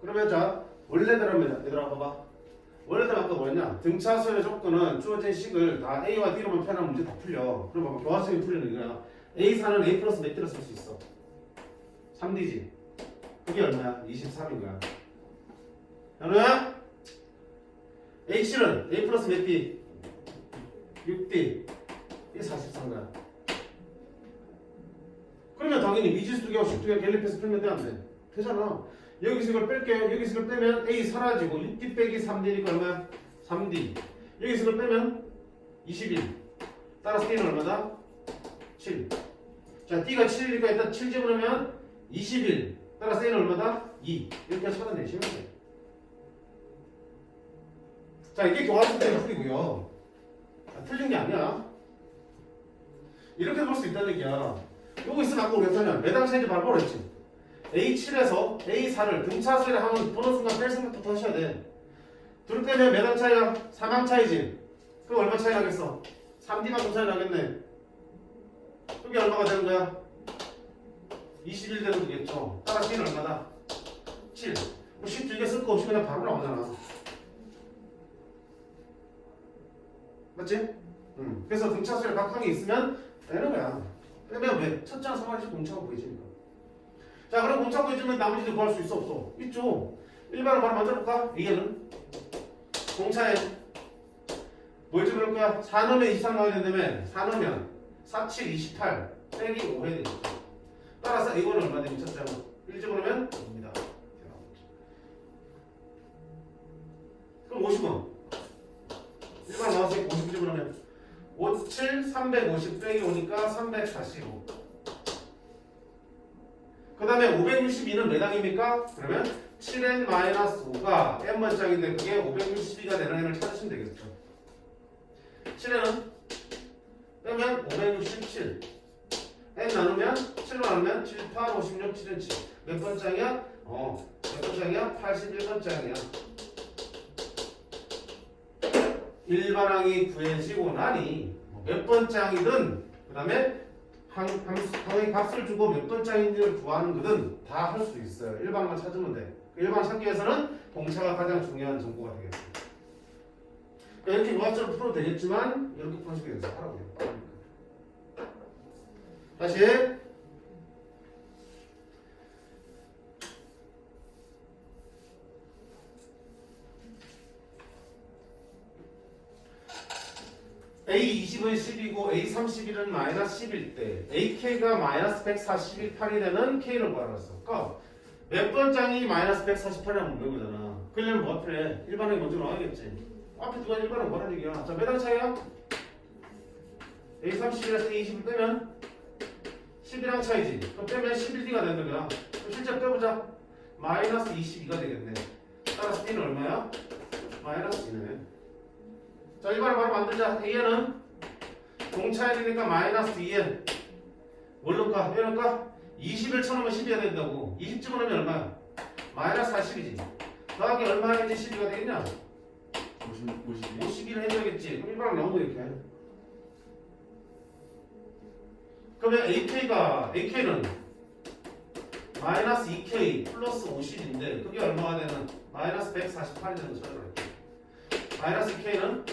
그러면 자, 원래대로입니다. 얘들아 봐봐. 원래대로 아까 뭐였냐? 등차 수열의 조건은 주어진 식을 다 A와 D로만 표현하면 문제 다 풀려. 그럼 봐봐. 교화성이 풀리는 거야. A4는 A 플러스 몇 D로 쓸 수 있어? 3D지. 그게 얼마야? 23인 거야. 현우야? A7은 A 플러스 몇 D? 6D. 이게 44인 거야. 그러면 당연히 미지수 두 개와 식 두 개 갤립해서 풀면 돼, 안 돼? 되잖아. 여기서 이걸 뺄게요. 여기서 이걸 빼면 A 사라지고 6D 빼기 3D니까 얼마야? 3D. 여기서 이걸 빼면 21. 따라서 D는 얼마다? 7. 자, D가 7이니까 일단 7 집어넣으면 21. 따라서 A는 얼마다? 2. 이렇게 찾아내시면 돼요. 자, 이게 교환수 때문에 풀이고요. 틀린 게 아니야. 이렇게 볼 수 있다는 얘기야. 요거 있으면 아까 우리 했잖아. 매당 차이지 바로 그랬지. A7에서 A4를 등차수를 하면 보는 순간 뺄 생각부터 하셔야 돼. 둘 빼면 몇 항 차이야? 3항 차이지. 그럼 얼마 차이 나겠어? 3D만큼 차이 나겠네. 그게 얼마가 되는 거야? 21 되는 거겠죠. 따라 C는 얼마다? 7. 뭐 10 길게 쓸 거 없이 그냥 바로 나오잖아. 맞지? 그래서 등차수를 각 항에 있으면 되는 거야. 빼면 왜? 첫째 항 3항씩 공차가 보이지니까. 자, 그럼 공차 보여주면 나머지도 구할 수 있어 없어? 있죠. 일반을 바로 만들어볼까? A에는 공차에 뭘 집어넣을 거야? 4넣으면 23 나와야 된다며. 4넣으면 4, 7, 28 빼기 5 해야 되겠죠. 따라서 이거는 얼마 되면 첫째는 1 집어넣으면 5입니다. 그럼 50은 일반 나왔으니까 50 집어넣으면 5, 7, 350 빼기 5니까 345. 그 다음에 562는 몇 항입니까? 그러면 7n-5가 n번짝인데 그게 562가 되는 n을 찾으시면 되겠죠. 7n은 빼면 567 n 나누면 7로 나누면 7, 8, 56, 7은 7 몇 번짝이야? 몇 번짝이야? 81번짝이야. 일반항이 구해지고 나니 몇 번짝이든 그 다음에 항의 값을 주고 몇 번짝인지를 구하는 거든 다 할 수 있어요. 일반항만 찾으면 돼. 일반항 찾기 위해서는 공차가 가장 중요한 정보가 되겠습니다. 이렇게 요약적으로 풀어도 되겠지만 이렇게 푸는 식으로 연습하라고요. 다시 A20은 10이고 A31은 마이너스 10일 때 AK가 마이너스 141이 되는 K를 구하랬어. 그러니까 몇 번장이 마이너스 148이라고 묻는 거잖아. 그러려면 뭐 필요해? 일반항이 먼저 나와야겠지. 앞에 두가 일반항 뭐라는 얘기야? 자, 몇 항 차이야? A31에서 A20을 빼면 11항 차이지. 그럼 빼면 11D가 되는 거야. 그럼 실제 빼보자. 마이너스 22가 되겠네. 따라서 D는 얼마야? 마이너스 2네. 자, 이번에 바로 만들자. A는 공차해야 되니까 마이너스 2n. 뭘 넣을까? 왜 넣을까? 20을 쳐놓으면 10이어야 된다고. 20 집어넣으면 얼마야? 마이너스 40이지. 더하기 얼마 해야지 12가 되겠냐? 51을 해줘야겠지. 그럼 이거랑 나온 거 이렇게. 그러면 AK는 마이너스 2K 플러스 50인데 그게 얼마가 되는? 마이너스 148이 되는 거죠. 마이너스 2K는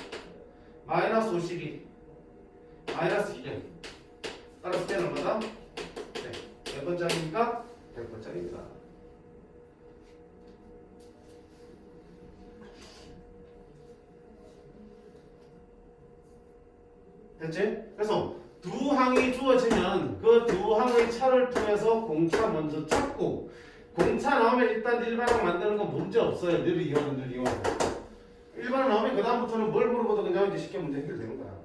마이너스 52 마이너스 2개 따라서 K는 얼마다? 네. 몇 번짜리입니까? 100번짜리입니다. 됐지? 그래서 두 항이 주어지면 그 두 항의 차를 통해서 공차 먼저 찾고 공차 나오면 일단 일반항 만드는 건 문제 없어요. 늘 이용은 일반항 나오면 그 다음부터는 뭘 물어봐도 그냥 이제 쉽게 문제 해결되는 거야.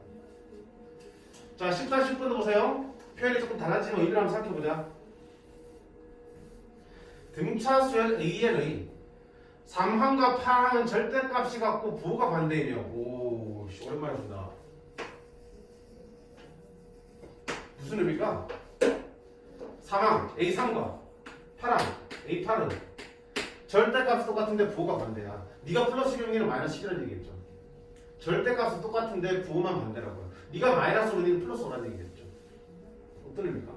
자, 14, 10번도 보세요. 표현이 조금 달라지면 이를 한번 생각해보자. 등차수열 AN의 3항과 8항은 절대값이 같고 부호가 반대이며 오, 오랜만에 본다. 무슨 의미가? 3항 A3과 8항 A8은 절대값이 똑같은데 부호가 반대야. 네가 플러스 경기는 마이너스 10이라는 얘기겠죠. 절대값은 똑같은데 부호만 반대라고요. 네가 마이너스 5는 플러스 5라는 얘기겠죠. 어떤 의미입니까?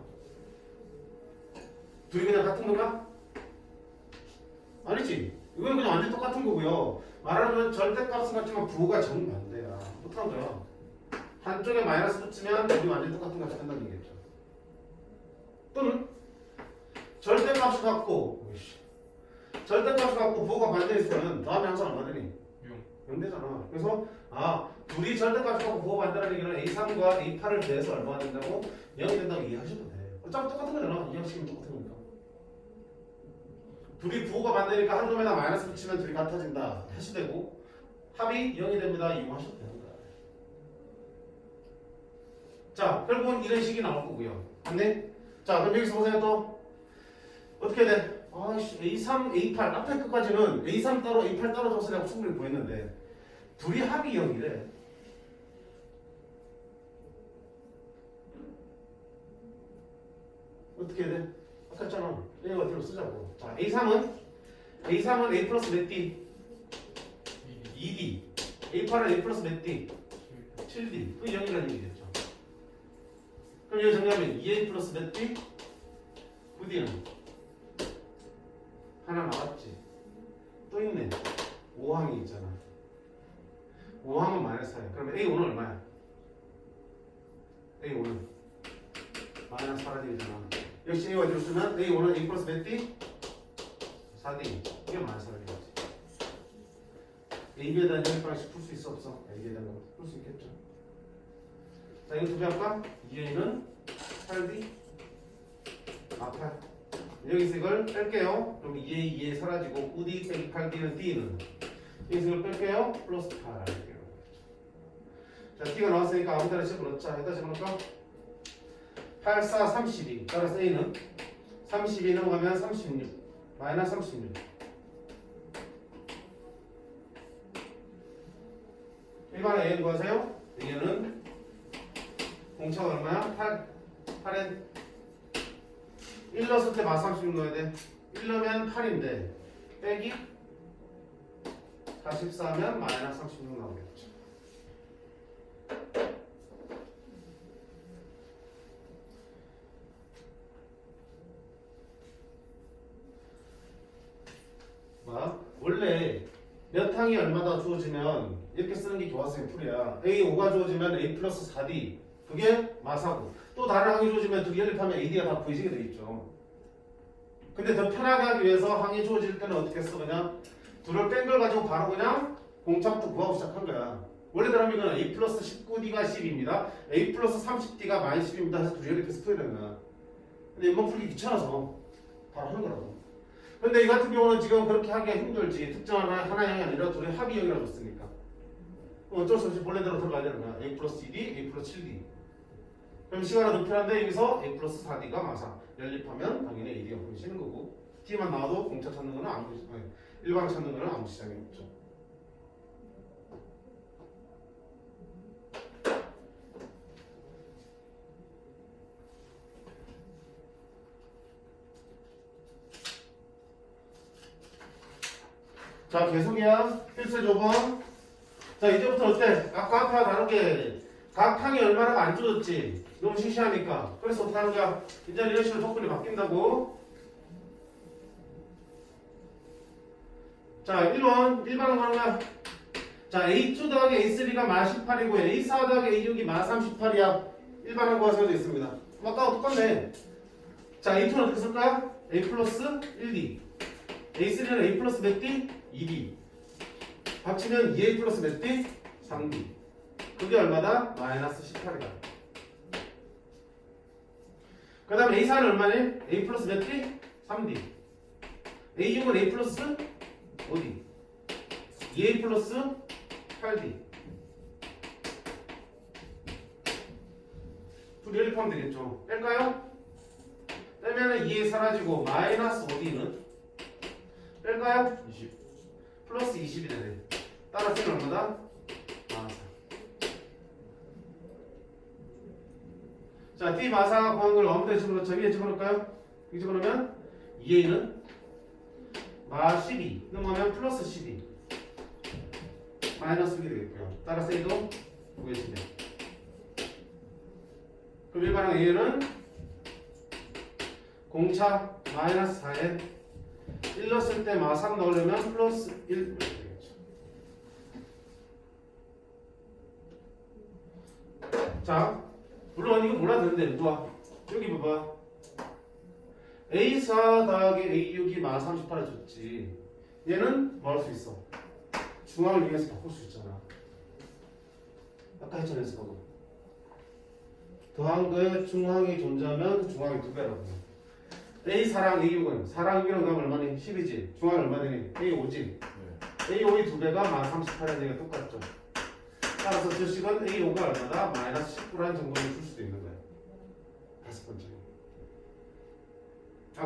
둘이 그냥 같은 건가? 아니지. 이건 그냥 완전 똑같은 거고요. 말하자면 절대값은 같지만 부호가 정반대야. 어떡한 거야? 한쪽에 마이너스 붙이면 둘이 완전 똑같은 값이 된다는 얘기겠죠. 또는 절대값이 같고 절대값이 같고 부호가 반대했으면 다음에 항상 얼마 되니? 0 되잖아. 그래서 둘이 절대값이 같고 부호가 반대라는 얘기는 A3과 A8을 대해서 얼마가 된다고? 0이 된다고 이해하셔도 돼. 어차피 똑같은 거잖아. 이해하시면 똑같은 거니까. 둘이 부호가 반대니까 한 놈에다 마이너스 붙이면 둘이 같아진다. 하시되고 합이 0이 됩니다. 이용하셔도 되는 거야. 자, 결국은 이런 식이 나올 거고요. 맞네? 자, 그럼 여기서 보세요. 또 어떻게 돼? A3, A8 앞에 끝까지는 A3 따로 A8 따로 줬으니까 충분히 구했는데 둘이 합이 0이래. 어떻게 해야 돼? 아까 했잖아. A와 D로 쓰자고. 자, A3은 A 플러스 몇 D? 2D. A8은 A 플러스 몇 D? 7D. 그 0이라는 얘기겠죠. 그럼 이거 정리하면 2A 플러스 몇 D? 9D는 하나 나왔지. 또 있네. 5항이 있잖아. 5항은 마이너스 4야. 그러면 A5는 얼마야? A5는 마이너스 4D잖아. 역시 A와 D로 쓰면 A5는 A 플러스 몇 D? 4D. 이게 마이너스 4D겠지. AB에 대한 영역방식 풀 수 있어 없어? AB에 대한 거 풀 수 있겠죠. 자, 이거 두 개 할까? 2A는 8D 8. 여기서 이걸 뺄게요. 그럼 2A, 2A 사라지고 9D 빼기 8D는 D는 여기서 이걸 뺄게요. 플러스 8. 자, D가 나왔으니까 아무 데나 집어넣자. 여기다 집어넣을까? 8, 4, 32. 따라서 A는 32 넘어가면 36. 마이너스 36. 일반의 A는 구하세요. A는 공차가 얼마야? 8엔 1 넣었을 때 마 36 넣어야 돼. 1 넣으면 8인데 빼기 44면 마이너스 36 나오겠죠. 원래 몇 항이 얼마다 주어지면 이렇게 쓰는 게 교과서의 풀이야. A5가 주어지면 A 플러스 4D 그게 마사고 또 다른 항이 주어지면 두 개 연립하면 AD가 다 보이시게 돼 있죠. 근데 더 편하게 하기 위해서 항이 주어질 때는 어떻게 써? 그냥 둘을 뺀 걸 가지고 바로 그냥 공차부터 구하고 시작한 거야. 원래대로 하면 이건 A 플러스 19D가 10입니다. A 플러스 30D가 마이너스 10입니다 해서 둘이 연립해서 풀어야 되는 거야. 근데 이번 풀기 귀찮아서 바로 하는 거라고. 근데 이 같은 경우는 지금 그렇게 하기가 힘들지. 특정 하나형이 아니라 둘이 합의형이라고 줬으니까. 어쩔 수 없이 본래대로 들어가야 되는 거야. A 플러스 2D, A 플러스 7D. 그럼 시간이 더 필요한데 여기서 A 플러스 4D가 마사. 연립하면 당연히 AD가 보이시는 거고. D만 나와도 공차 찾는 거는 아무 일반 찾는 거는 아무 지장이 없죠. 자, 계속이야. 필수 조번. 자, 이제부터 어때? 아까 앞에와 다르게 각 항이 얼마나 안 주어졌지? 너무 시시하니까. 그래서 어떻게 하는 거야? 이제 이런 식으로 조건이 바뀐다고. 자, 1번. 1번은 하는 거야. 자, A2 더하기 A3가 마 18이고 A4 더하기 A6이 마 38이야. 1번은 거가 세워져 있습니다. 아까와 똑같네. 자, A2는 어떻게 쓸까? A 플러스 1D. A3는 A 플러스 몇 D? 2D. 합치면 2A 플러스 몇 D? 3D. 그게 얼마다? 마이너스 18이다. 그 다음에 A4는 얼마네? A 플러스 몇 D? 3D. A6은 A 플러스 5D. 2A 플러스 8D. 둘이 연립하면 되겠죠. 뺄까요? 빼면은 2A 사라지고 마이너스 5D는 뺄까요? 20. 플러스 20이 되네. 따라서 얼마다? 마사. 자, D 마사 구한 걸 아무데나 집어넣자. 위에 집어넣을까요? 여기 집어넣으면 2A는 마 12 넘어가면 플러스 12 마이너스 1이 되겠고요. 따라서 A도 구해지네. 그럼 일반항 A는 공차 마이너스 4에 1 넣었을 때 마 3 넣으려면 플러스 1 되겠죠. 자, 물론 이거 몰라도 되는데 누가 여기 봐봐. A4 더하기 A6이 마 38을 줬지. 얘는 뭐 할 수 있어? 중앙을 위해서 바꿀 수 있잖아. 아까 했잖아, 연습하고. 더한 거에 중항이 존재하면 그 중항이 2배라고. A4랑 A6은 4랑 6이랑 더하면 얼마니? 10이지. 중항이 얼마 되니? A5지. 네. A5의 2배가 마 38이라는 얘기가 똑같죠. 따라서 저 식은 A5가 얼마다? 마이너스 19라는 정보를 줄 수도 있는 거야. 다섯 번째.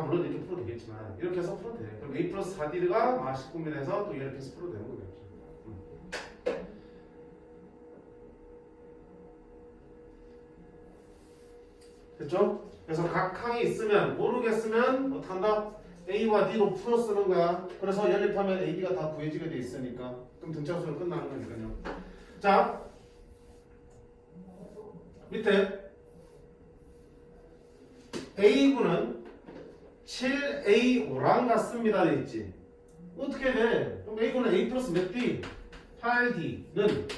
물론 이렇게 풀어도 되겠지만 이렇게 해서 풀어도 돼. 그럼 A 플러스 4D가 마 19면 해서 또 이렇게 해서 풀어도 되는 거겠죠. 됐죠? 그래서 각 항이 있으면 모르겠으면 어떡한다? A와 D로 풀어 쓰는 거야. 그래서 연립하면 A, B가 다 구해지게 돼 있으니까 그럼 등차수는 끝나는 거니까요. 자 밑에 A군은 7A5랑 같습니다 돼 있지. 어떻게 돼? 그럼 A군은 A 플러스 몇 D? 8D는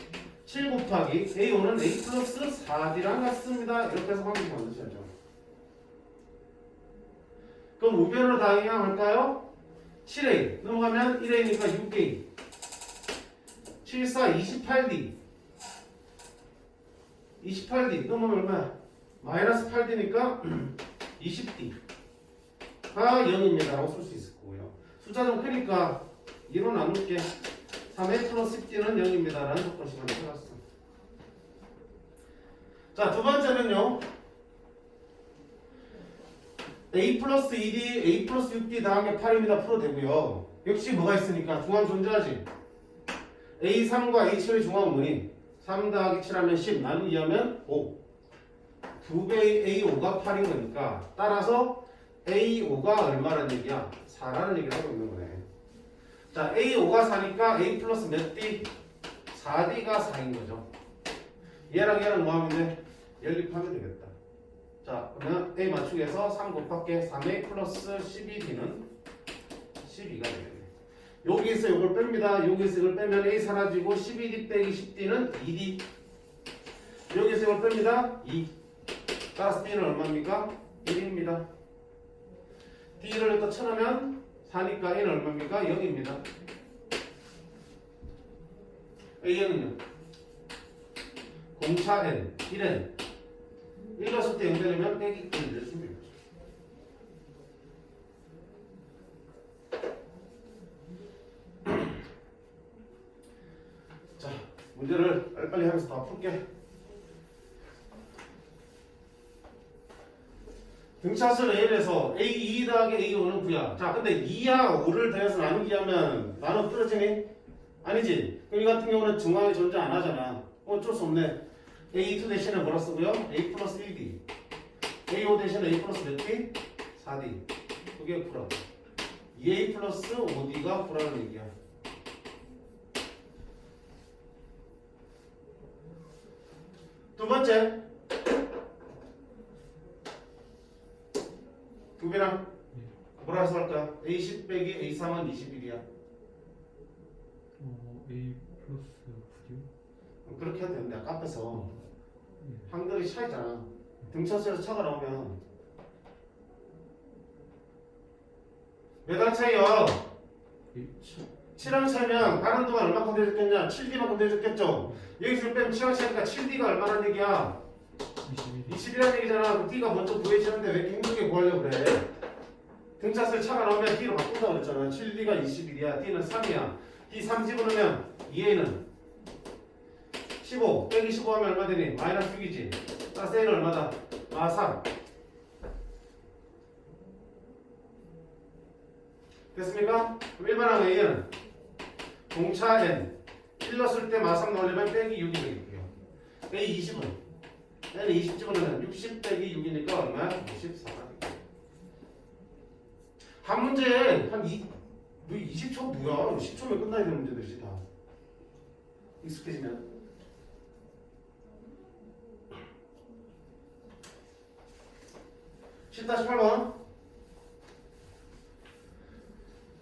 7 곱하기 A5는 A 플러스 4D랑 같습니다. 이렇게 해서 관계 만드셔야죠. 그럼 우변으로 당향할까요? 7A 넘어가면 1A니까 6A 7, 4, 28D 28D 넘어가면 얼마야? 마이너스 8D니까 20D가 0입니다 라고 쓸 수 있을 거고요. 숫자 좀 크니까 2로 나눌게. 3A 플러스 10D는 0입니다 라는 조건식 하나 써봤어. 자, 두 번째는요. A 플러스 2D, A 플러스 6D 더하기 8입니다. 풀어되고요. 역시 뭐가 있으니까 중앙 존재하지. A3과 A7의 중앙은 뭐니? 3 더하기 7하면 10, 나누기 하면 5. 2배의 A5가 8인 거니까 따라서 A5가 얼마라는 얘기야? 4라는 얘기를 하고 있는 거네. 자, A5가 4니까 A 플러스 몇 D? 4D가 4인 거죠. 얘랑 얘랑 뭐 하면 돼? 연립하면 되겠다. 자, 그러면 A 맞추기에서 3 곱할게 3A 플러스 12D는 12가 되겠네. 여기서 이걸 뺍니다. 여기서 이걸 빼면 A 사라지고 12D 빼기 10D는 2D. 여기서 이걸 뺍니다. 2. 따라서 D는 얼마입니까? 1입니다. D를 여기다 쳐놓으면 4니까 A는 얼마입니까? 0입니다. A는요? 공차 N, 1N 1 넣었을 때 0 되려면 빼기 1을 쓰면 되죠. 자, 문제를 빨리빨리 하면서 다 풀게. 등차수 A에서 A2 더하기 A5는 9야. 자, 근데 2야 5를 더해서 나누기 하면 나눠 떨어지니? 아니지. 그럼 이 같은 경우는 중앙에 존재 안 하잖아. 어쩔 수 없네. A2 대신에 뭐라 쓰고요? A 플러스 1D. A5 대신에 A 플러스 몇 D? 4D. 그게 풀어. 2A 플러스 5D가 풀라는 얘기야. 두 번째. 두비랑 뭐라 해서 할까요? A10 빼기 A3은 21이야. A 플러스 9요? 그렇게 해도 되는데 아까 앞에서 한글이 차이잖아. 등차수에서 차가 나오면 매달 차이요. 7항 차이면 가는 동안 얼마큼 돼줬겠냐? 7D만큼 돼줬겠죠? 여기서 빼면 7항 차이니까 7D가 얼마란 얘기야? 21이라는 얘기잖아. 그럼 D가 먼저 구해지는데 왜 이렇게 힘들게 구하려고 그래? 등차수에 차가 나오면 D로 바꾼다고 그랬잖아. 7D가 21이야. D는 3이야. D 3 집어넣으면 2A는 15 빼기 15 하면 얼마 되니? 마이너스 6이지. 따라서 A는 얼마다? 3. 됐습니까? 그럼 일반항 A는 공차 N 1 넣었을 때 마3 넣으려면 빼기 6이 되겠고요. A 20은 N은 20 집어넣으면 60 빼기 6이니까 얼마야? 54가 되겠고요. 한 문제에 한 20초 뭐야? 10초면 끝나야 되는 문제들이지 다. 익숙해지면. (10-8번)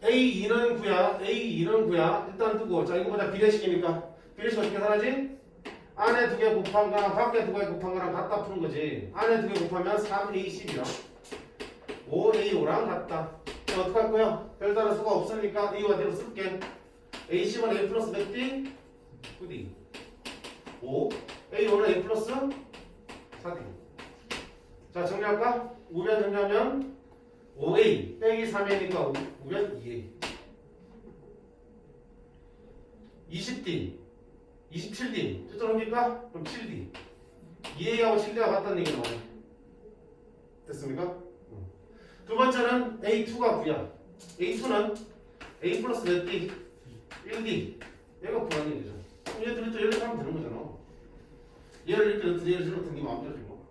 A2는 9야. A2는 9야. 일단 두고. 자, 이거 보자. 비례식이니까. 비례식 어떻게 살아지? 안에 2개 곱한 거랑 밖에 2개 곱한 거랑 같다 푸는 거지. 안에 2개 곱하면 3A10이랑 5A5랑 같다. 그럼 어떡할 거야? 별다른 수가 없으니까 A와 D로 쓸게. A10은 A 플러스 몇 D? 9D. 5. A5는 A 플러스 4D. 자, 정리할까? 우변 정리하면 5A 빼기 3A니까 우변 2A. 20D 27D 뜻정합니까? 그럼 7D 2A하고 7D가 같다는 얘기 나와요. 됐습니까? 두 번째는 A2가 9야. A2는 A 플러스 몇 D? 1D. 얘가 불안한 얘기죠. 그럼 얘들이 또 연립하면 되는 거잖아. 얘를 이렇게 넣든 얘를 저렇든 네 마음대로 뭐.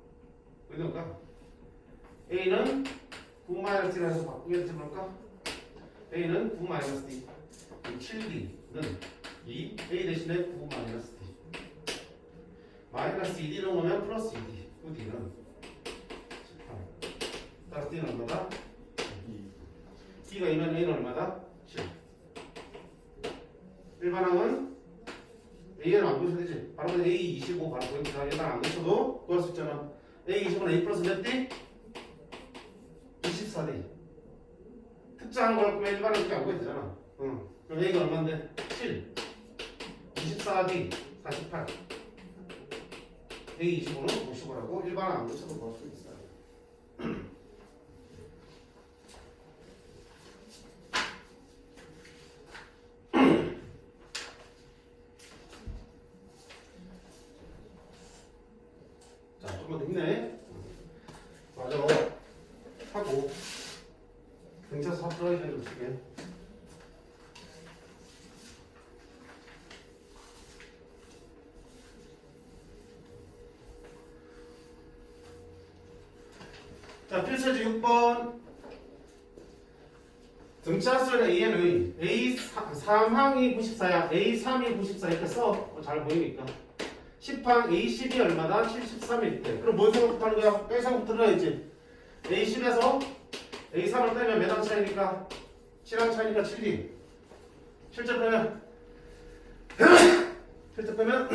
어디 넣을까? A는 9-D라서 바꾸겠지 볼까? A는 9-D 7D는 2 A 대신에 9-D 마이너스 2D 넣으면 플러스 2D 9D는 18 따라서 D는 얼마다? 2 D가 2면 A는 얼마다? 7 일반항은 A는 안 보셔도 되지 바로 그냥 A 25 바로 보입니다 일반 안 보셔도 구할 수 있잖아 A 25는 A 플러스 몇 D? 24D 특자한 걸 보면 일반은 그렇게 안 보여야 되잖아 응. 그럼 A가 얼마인데? 7 24D 48 A 25는 55라고 일반은 안 보셔도 구할 수 있어요 자, 조금만 더 힘내. 맞아. 하고. 등차수 합수하기 전에 좀 쓰게. 자, 필수지 6번. 등차수는 AN의 A3항이 94야. A3이 94 이렇게 써. 잘 보이니까. 10항 A10이 얼마다? 73일 때. 그럼 뭘 생각하는 거야? 빼상부터 들어야지. A10에서 A3을 빼면 몇 항 차이니까? 7항 차이니까 7D. 실제 빼면? 실제 빼면?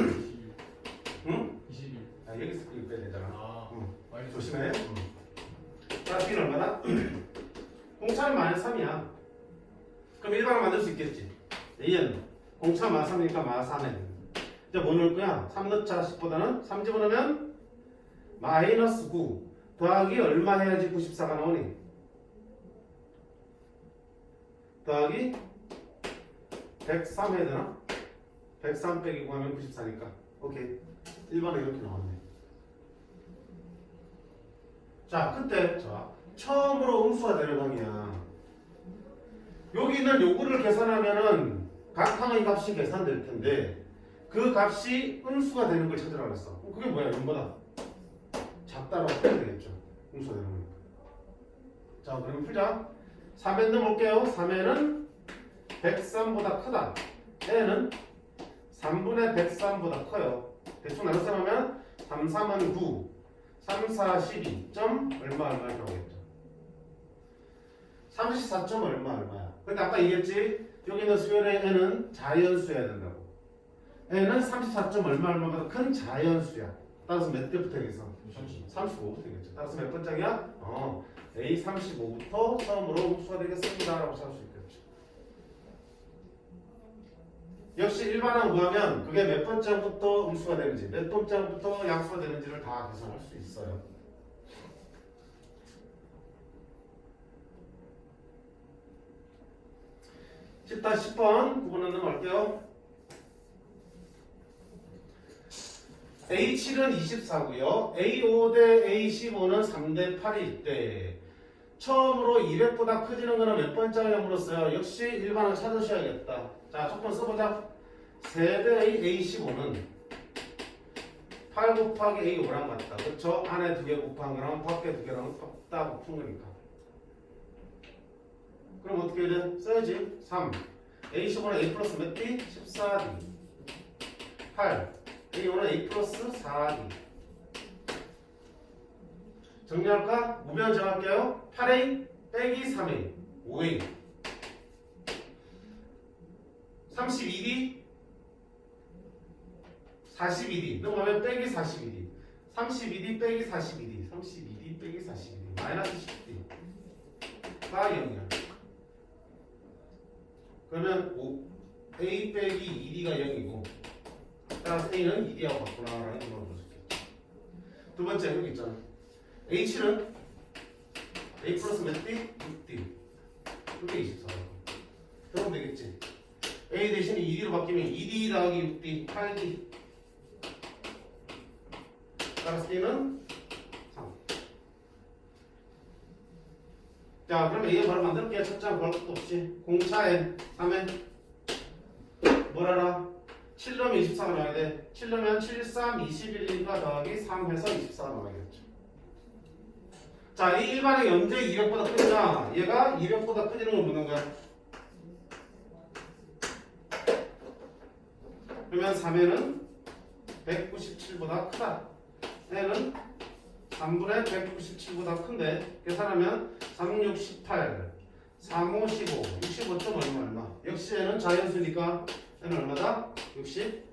응? 21. 아, 여기서 이거 빼야 되잖아. 아, 응. 조심해. 자, B는 얼마나? 공차는 마이너스 3이야. 그럼 일반을 만들 수 있겠지. A는 공차 마 3이니까 마 3에. 이제 뭐 넣을 거야? 3 넣자 10보다는 3 집어넣으면 마이너스 9 더하기 얼마 해야지 94가 나오니? 더하기 103 해야 되나? 103 빼기 9 하면 94니까 오케이 1번에 이렇게 나왔네 자 그때 자 처음으로 음수가 되는 항이야 여기 있는 요구를 계산하면은 각 항의 값이 계산될 텐데 그 값이 음수가 되는 걸 찾으라고 했어. 그게 뭐야? 0보다 작다라고 풀면 되겠죠. 음수가 되는 거니까. 자, 그럼 풀자. 3에 넣어볼게요. 3에는 103보다 크다. N은 3분의 103보다 커요. 대충 나눠서 하면 3, 3은 9, 3, 4, 12. 점 얼마 이렇게 나오겠죠. 34점 얼마야. 근데 아까 얘기했지? 여기 있는 수열의 N은 자연수여야 된다고. N은 34점 얼마보다 큰 자연수야. 따라서 몇 개부터 되겠어? 35부터 되겠죠. 따라서 몇 번째야? A 35부터 처음으로 음수가 되겠습니다. 라고 찾을 수 있겠죠. 역시 일반항 구하면 그게 몇 번째부터 음수가 되는지, 몇 번째부터 양수가 되는지를 다 계산할 수 있어요. 자, 10번 9번은 넘어갈게요. A7은 24고요. A5 대 A15는 3대 8일 때 처음으로 200보다 커지는 거는 몇 번째냐고 물었어요. 역시 일반항 찾으셔야겠다. 자, 첫 번 써보자. 세배의 A15는 8 곱하기 A5랑 같다. 그렇죠? 안에 2개 곱한 거랑 밖에 2개랑 다 곱한 거니까. 그럼 어떻게 해야 돼? 써야지. 3. A15는 A 플러스 몇 D? 14D. 8. A5는 A 플러스 4D. 정리할까? 우변 정할게요. 8A 빼기 3A. 5A. 32D. 42D. 넘어가면 빼기 42D. 32D 빼기 42D. 32D 빼기 42D. 마이너스 10D가 0이야. 그러면 A 빼기 2D가 0이고 따라서 A는 2D하고 같구나라는 걸 물어볼 수 있겠죠. 두 번째 여기 있잖아. H7은 A 플러스 몇 D? 6D. 그게 24. 그러면 되겠지. A 대신에 2D로 바뀌면 2D 더하기 6D, 8D. 따라서 D는 3. 자, 그럼 A가 바로 만들게요. 첫 장 구할 것도 없이. 공차 N, 3N. 뭘 알아? 7넣으면 24가 나와야 돼. 7넣으면 7, 3, 21인가 더하기 3 해서 24가 나와야겠죠. 자, 이 일반의 언제 200보다 크냐? 얘가 200보다 크지는 걸 묻는 거야. 그러면 3에는 197보다 크다. n은 3분의 197보다 큰데 계산하면 3, 6, 18, 3, 5, 15, 65점 얼마? 역시 n은 자연수니까 n은 얼마다? 66.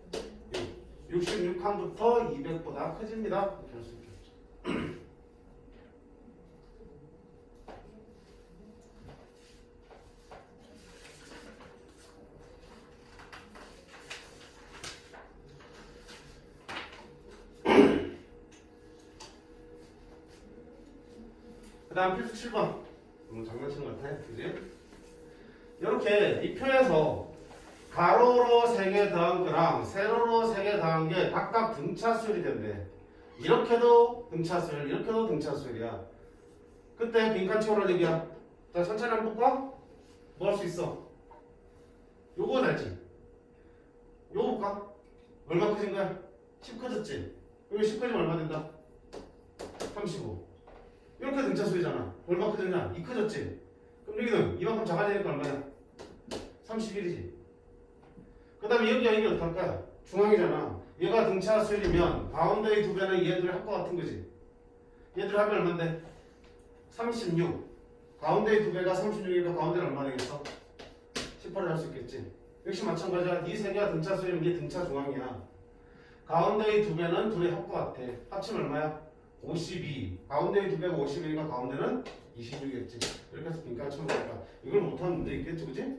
66항부터 200보다 커집니다. 이렇게 할 수 있겠죠. 그 다음 필수 7번. 장난치는 것 같아. 그지? 이렇게 이 표에서 가로로 3개 더한 거랑 세로로 3개 더한 게 각각 등차수열이 된대. 이렇게도 등차수열, 이렇게도 등차수열이야. 그때 빈칸 채우라는 얘기야. 자, 천천히 한번 볼까? 뭐 할 수 있어? 요거 달지? 요거 볼까? 얼마 커진 거야? 10 커졌지? 여기 10 커지면 얼마 된다? 35. 이렇게 등차수열이잖아. 얼마 커졌냐? 2 커졌지? 그럼 여기는 이만큼 작아지니까 얼마야? 31이지. 그 다음에 여기가 이게 어떨까? 중앙이잖아. 얘가 등차수열이면 가운데의 두 배는 얘들이 합과 같은 거지. 얘들 합이 얼만데? 36. 가운데의 두 배가 36이니까 가운데는 얼마 되겠어? 18을 할 수 있겠지. 역시 마찬가지야. 이 세 개가 등차수열이면 이게 등차 중앙이야. 가운데의 두 배는 둘이 합과 같아. 합치면 얼마야? 52. 가운데의 두 배가 51이니까 가운데는 26이겠지. 이렇게 해서 빈칸 채우니까 이걸 못하는 문제 있겠지, 그지?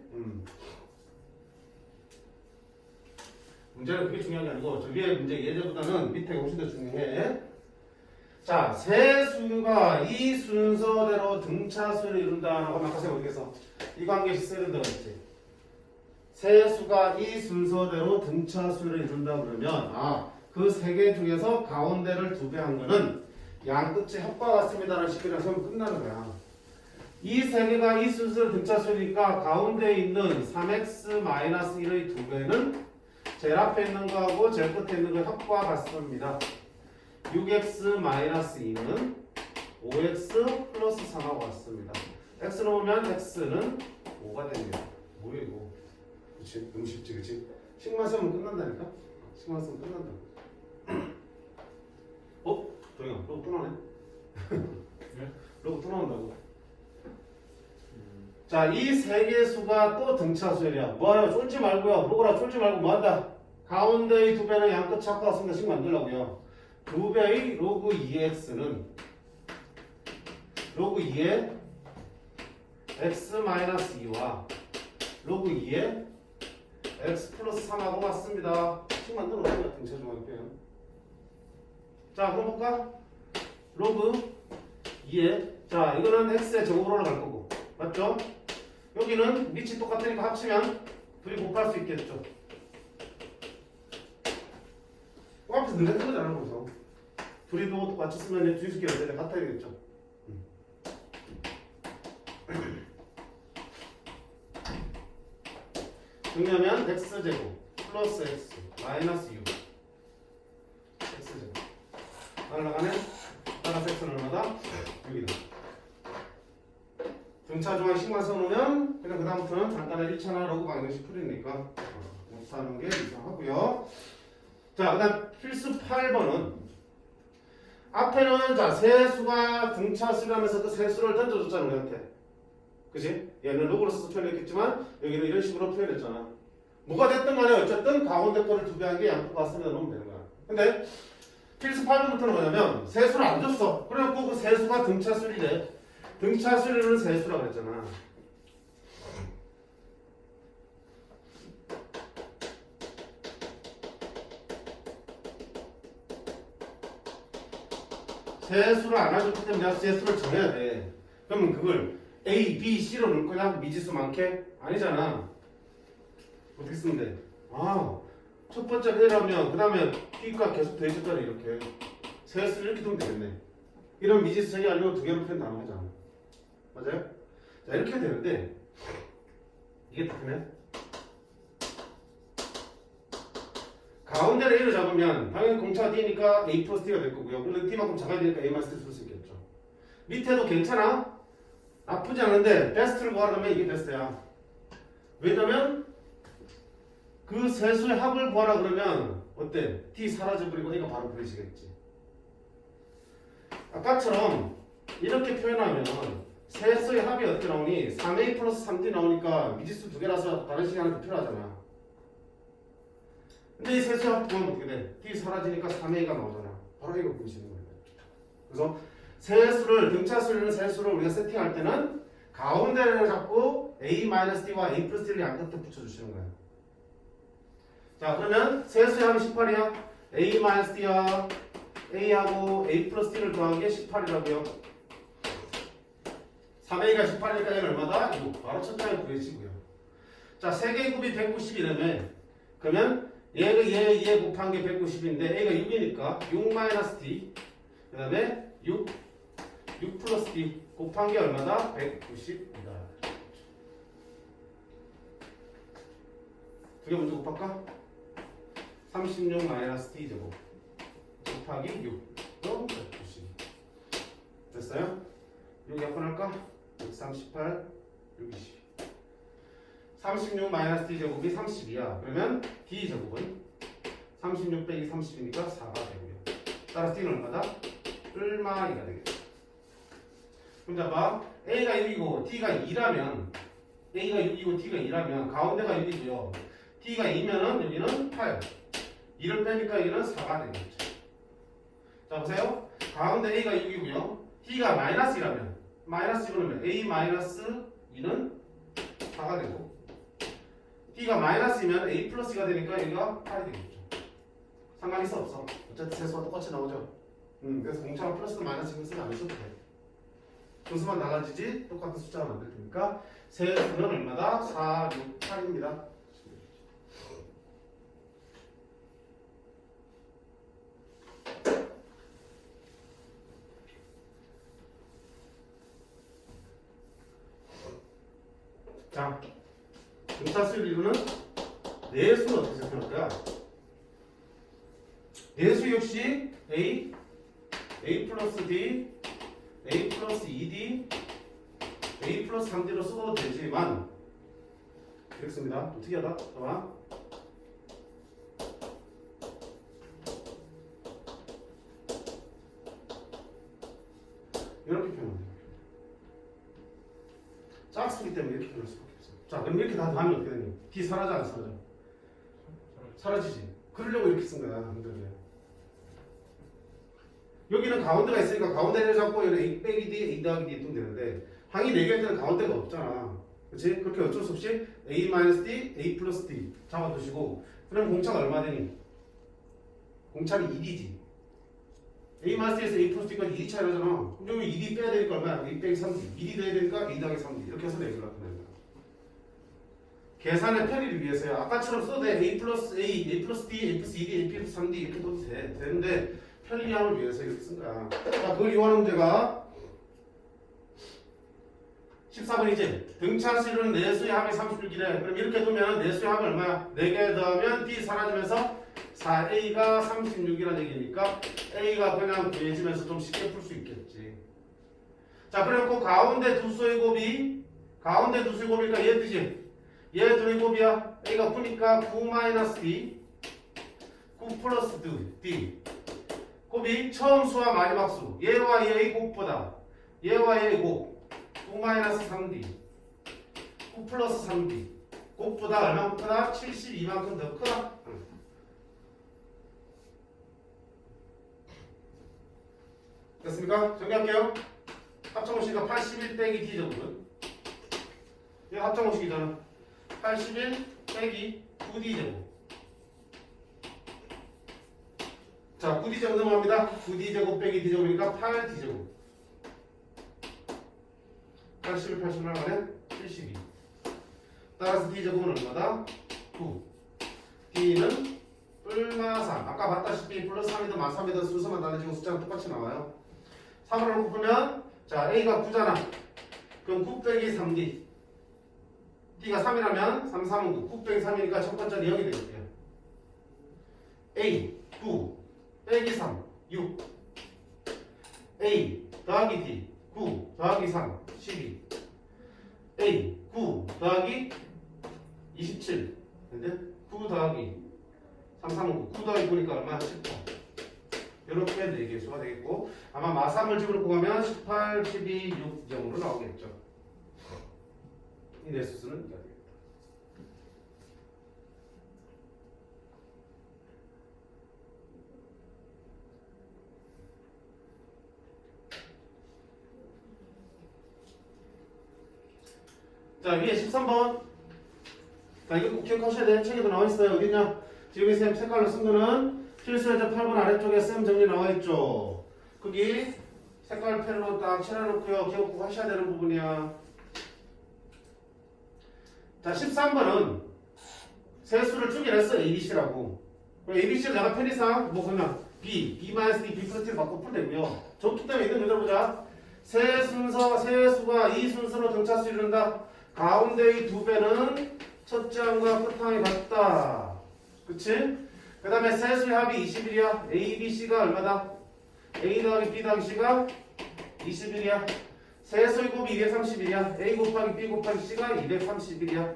문제는 그게 중요한 게 아니고 저 위에 문제 예제보다는 밑에 훨씬 더 중요해. 자, 세수가 이 순서대로 등차수를 이룬다라고 아까 생각했어. 이 관계식 써야 된다고 했지. 세수가 이 순서대로 등차수를 이룬다 그러면 그 세 개 중에서 가운데를 두 배 한 거는 양 끝이 합과 같습니다라는 식이랑 세우면 끝나는 거야. 이 세 개가 이 순서대로 등차수니까 가운데에 있는 3x-1의 두 배는 제일 앞에 있는 거하고 제일 끝에 있는 거 합과 같습니다. 6x-2는 5x 플러스 3하고 같습니다. x를 보면 x는 5가 됩니다. 뭐야 이거? 그치? 너무 쉽지 그치? 식만 쓰면 끝난다니까? 식만 쓰면 끝난다. 도영아 로고 또 나오네? 네? 로고 또 나온다고. 자, 이 세 개 수가 또 등차수열이야. 뭐하냐? 쫄지 말고요. 로고라 쫄지 말고 뭐한다? 가운데의 두 배는 양 끝이 합과 같습니다. 식 만들라고요. 두 배의 로그 2x는 로그 2의 x-2와 로그 2의 x 플러스 3하고 같습니다. 식 만들어 놓으면 등차 중앙표현. 자, 그럼 볼까? 로그 2의 자, 이거는 x의 제곱으로 갈 거고. 맞죠? 여기는 밑이 똑같으니까 합치면 둘이 곱할 수 있겠죠. 앞에서 늘린 거잖아, 그래서. 둘이도 똑같이 쓰면 주의수끼리 어떻게 같아야겠죠. 정리하면 x제곱 플러스 x 마이너스 6 x제곱 나가네. 따라서 x는 얼마다? 6이다. 등차 중앙 식만 써놓으면 그냥 그 다음부터는 간단한 1차나 로그 방정식 풀이니까 못하는 게 이상하고요. 자, 그 다음 필수 8번은 앞에는 자 세수가 등차수라면서 그 세수를 던져줬잖아 우리한테. 그치? 얘는 로그로 써서 표현했겠지만 여기는 이런 식으로 표현했잖아. 뭐가 됐든 간에 어쨌든 가운데 거를 두 배 한 게 양쪽 같습니다 놓으면 되는 거야. 근데 필수 8번부터는 뭐냐면 세수를 안 줬어. 그래갖고 그 세수가 등차수리래. 등차수리는 세수라 그랬잖아. 세수를 안 해줬기 때문에 내가 세수를 정해야 돼. 그러면 그걸 A, B, C로 넣을 거냐? 미지수 많게? 아니잖아. 어떻게 쓰면 돼? 첫 번째 A라면 그 다음에 B가 계속 더해줬잖아 이렇게. 세수를 이렇게 두면 되겠네. 이런 미지수 3개 아니고 2개로 표현 가능하잖아. 맞아요? 자, 이렇게 되는데 이게 되면 가운데를 A로 잡으면 당연히 공차가 D니까 A 플러스 D가 될 거고요. 그런데 D만큼 작아야 되니까 A 마이너스 D를 쓸 수 있겠죠. 밑에도 괜찮아? 나쁘지 않은데 베스트를 구하려면 이게 베스트야. 왜냐면 그 세 수의 합을 구하라 그러면 어때? t 사라져버리고 A가 바로 구해지겠지. 아까처럼 이렇게 표현하면 세 수의 합이 어떻게 나오니? 3A 플러스 3D 나오니까 미지수 두 개라서 다른 시간에 필요하잖아. 근데 이 세 수의 합 구하면 어떻게 돼? t 사라지니까 3A가 나오잖아. 바로 이거 구해지는 거예요. 그래서 세수를 등차수를 세 수를 우리가 세팅할 때는 가운데를 잡고 A-D와 A 플러스 D를 양 끝에 붙여주시는 거예요. 자, 그러면 세수의 합이 18이야. A-D와 A하고 A 플러스 D를 더한 게 18이라고요. 3A가 18이니까 얘는 얼마다? 6. 바로 첫 장에 구해지고요. 자, 3개의 곱이 190이라며. 그러면 얘 곱한 게 190인데 A가 6이니까 6 D. 그 다음에 6 플러스 D 곱한 게 얼마다? 190이다. 두 개 먼저 곱할까? 36 마이너스 D 제곱 곱하기 6 또 190. 됐어요? 6 약분할까? 138 620. 36 마이너스 D 제곱이 30이야. 그러면 D 제곱은 36 빼기 30이니까 4가 되고요. 따라서 D는 얼마다? 얼마이가 되겠죠. 그럼 잡아. A가 6이고 T가 2라면 A가 6이고 T가 2라면 가운데가 6이고요. T가 2면은 여기는 8. 2를 빼니까 여기는 4가 되겠죠. 자 보세요. 가운데 A가 6이고요. T가 마이너스이라면 마이너스 집어넣으면 A 마이너스 2는 4가 되고 T가 마이너스이면 A 플러스가 되니까 여기가 8이 되겠죠. 상관 있어 없어? 어쨌든 세수가 똑같이 나오죠. 그래서 공차가 플러스도 마이너스는 쓰면 안 하셔도 돼. 분수만 달라지지 똑같은 숫자가 만들 테니까 세수는 얼마다? 4, 6, 8입니다. 자, 등차수열 이루는 내수는 어떻게 생각할까요? 내수 역시 A 플러스 D, A 플러스 2D, A 플러스 3D로 써도 되지만 이렇게 씁니다. 또 특이하다. 봐봐. 이렇게 표현합니다. 짝수기 때문에 이렇게 표현할 수밖에 없어요. 자, 그럼 이렇게 다 하면 어떻게 되니? D 사라져 안 사라져? 사라지지. 그러려고 이렇게 쓴 거야. 한글에. 여기는 가운데가 있으니까 가운데를 잡고 여기 A 빼기 D, A 더하기 D 뜨면 되는데 항이 4개일 때는 가운데가 없잖아. 그렇지? 그렇게 어쩔 수 없이 A-D, A 플러스 D 잡아두시고 그럼 공차가 얼마 되니? 공차는 2D지. A-D에서 A 플러스 D까지 2D 차이 나잖아. 그럼 여기 2D 빼야 되니까 얼마야? A 빼기 3D. 2D 돼야 되니까 A 더하기 3D. 이렇게 해서 얘기를 하면 됩니다. 계산의 편의를 위해서요. 아까처럼 써도 돼. A 플러스 A, A 플러스 D, A 플러스 2D, A 플러스 3D 이렇게 써도 돼. 되는데 편리함을 위해서 이렇게 쓴 거야. 자, 그걸 이용하는 문제가 14번이지. 등차수는 내수의 합이 36이래. 그럼 이렇게 두면 내수의 합이 얼마야? 4개 더하면 D 사라지면서 4A가 36이라는 얘기니까 A가 그냥 구해지면서 좀 쉽게 풀 수 있겠지. 자, 그리고 가운데 두 수의 곱이 가운데 두 수의 곱이니까 얘 뜨지? 얘 둘의 곱이야. A가 9니까 9 마이너스 D 9 플러스 D 곱이 처음 수와 마지막 수 얘와 얘의 곱보다 얘와 얘의 곱 9 마이너스 3D 9 플러스 3D 곱보다 얼마큼 크다? 72만큼 더 크다? 됐습니까? 정리할게요. 합성호식이가 81 빼기 D 제곱은 이거 합성호식이잖아. 81 빼기 9D 제곱. 자, 9D 제곱 넘어갑니다. 9D 제곱 빼기 D 제곱이니까 8D 제곱. 81, 88 하면 72. 따라서 D 제곱은 얼마다? 9. D는 얼마 3. 아까 봤다시피 플러스 3이든 마이너스 3이든 순서만 달라지고 숫자는 똑같이 나와요. 3으로 놓고 보면 자 A가 9잖아. 그럼 9 빼기 3D. D가 3이라면 3, 3은 9. 9 빼기 3이니까 첫 번째는 0이 되겠고요. A 9 빼기 3 6 A 더하기 D 9 더하기 3 12 A 9 더하기 27 근데 9 더하기 3 3 9 더하기 9니까 얼마? 18 이렇게 4개 수가 되겠고 아마 마삼을 집어넣고 가면 18, 12, 6 정도로 나오겠죠. 이 내수수는 이렇게 되겠다. 자 위에 13번 자 이거 꼭 기억하셔야 돼. 책에도 나와있어요. 어딨냐 지금 이 쌤 색깔로 쓴 거는 필수에서 8번 아래쪽에 쌤 정리 나와있죠. 거기 색깔 펜으로 딱 칠해놓고요. 기억 꼭 하셔야 되는 부분이야. 자 13번은 세수를 쪼개냈어. ABC라고. ABC를 내가 편의상 뭐 그러면 B, B-D, B+T를 바꿔 풀면 되고요. 좋기 때문에 이건 들어보자. 세 수가 이 순서로 등차수 이룬다. 가운데의 두 배는 첫째 항과 끝항이 같다. 그치? 그 다음에 세수의 합이 21이야. A, B, C가 얼마다? A 더하기 B 더하기 C가 21이야. 세수의 곱이 231이야. A 곱하기 B 곱하기 C가 231이야.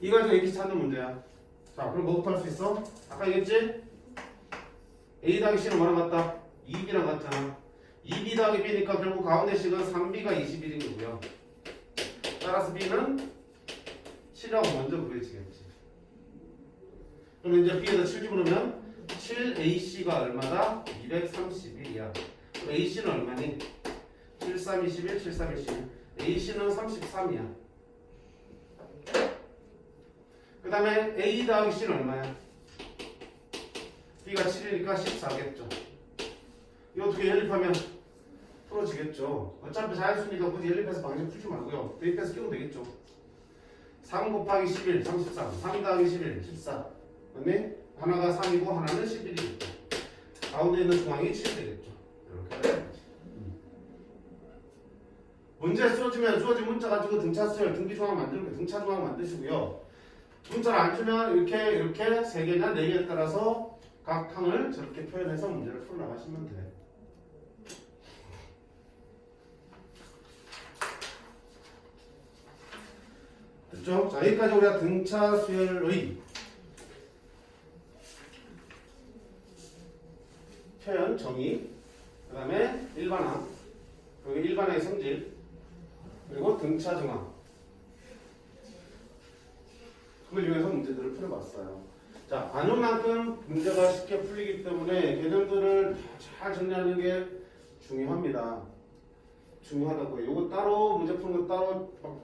이거 가지고 ABC 찾는 문제야. 자, 그럼 뭐부터 할 수 있어? 아까 얘기했지? A 더하기 C는 뭐랑 같다? 2B랑 같잖아. 2B 더하기 B니까 결국 가운데 식은 3B가 21인 거고요. 따라서 B는 7이라고 먼저 구해지겠지. 그럼 이제 B에다 7 집어넣으면 7AC가 얼마다? 231이야. 그럼 AC는 얼마니? 7321, 7321. AC는 33이야. 그 다음에 A 더하기 C는 얼마야? B가 7이니까 14겠죠. 이거 두 개 연립하면 풀어지겠죠. 어차피 자연수니까 굳이 연립해서 방식 풀지 말고요. 대입해서 끼우면 되겠죠. 3 곱하기 11, 33. 3 더하기 11, 14. 맞네? 하나가 3이고 하나는 11이겠죠. 가운데 있는 중앙이 7 되겠죠. 이렇게. 문제 주어진 문자 가지고 등차수열, 등비중앙 만들고 등차중앙 만드시고요. 문자를 안 주면 이렇게 3개나 4개에 따라서 각 항을 저렇게 표현해서 문제를 풀어나가시면 돼. 됐죠? 자, 여기까지 우리가 등차수열의 표현, 정의, 그 다음에 일반항, 그리고 일반항의 성질, 그리고 등차중항 그걸 이용해서 문제들을 풀어봤어요. 자, 반응만큼 문제가 쉽게 풀리기 때문에 개념들을 잘 정리하는 게 중요합니다. 중요하다고요. 요거 따로 문제 푸는 거 따로 막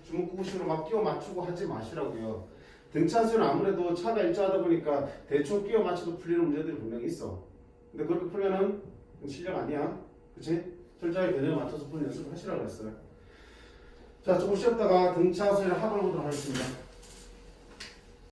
주문구구식으로 막 끼워 맞추고 하지 마시라고요. 등차수는 아무래도 차가 일정하다 보니까 대충 끼워 맞춰도 풀리는 문제들이 분명히 있어. 근데 그렇게 풀면은 실력 아니야. 그치? 철저하게 개념에 맞춰서 푸는 연습을 하시라고 했어요. 자, 조금 쉬었다가 등차수의 합을 보도록 하겠습니다.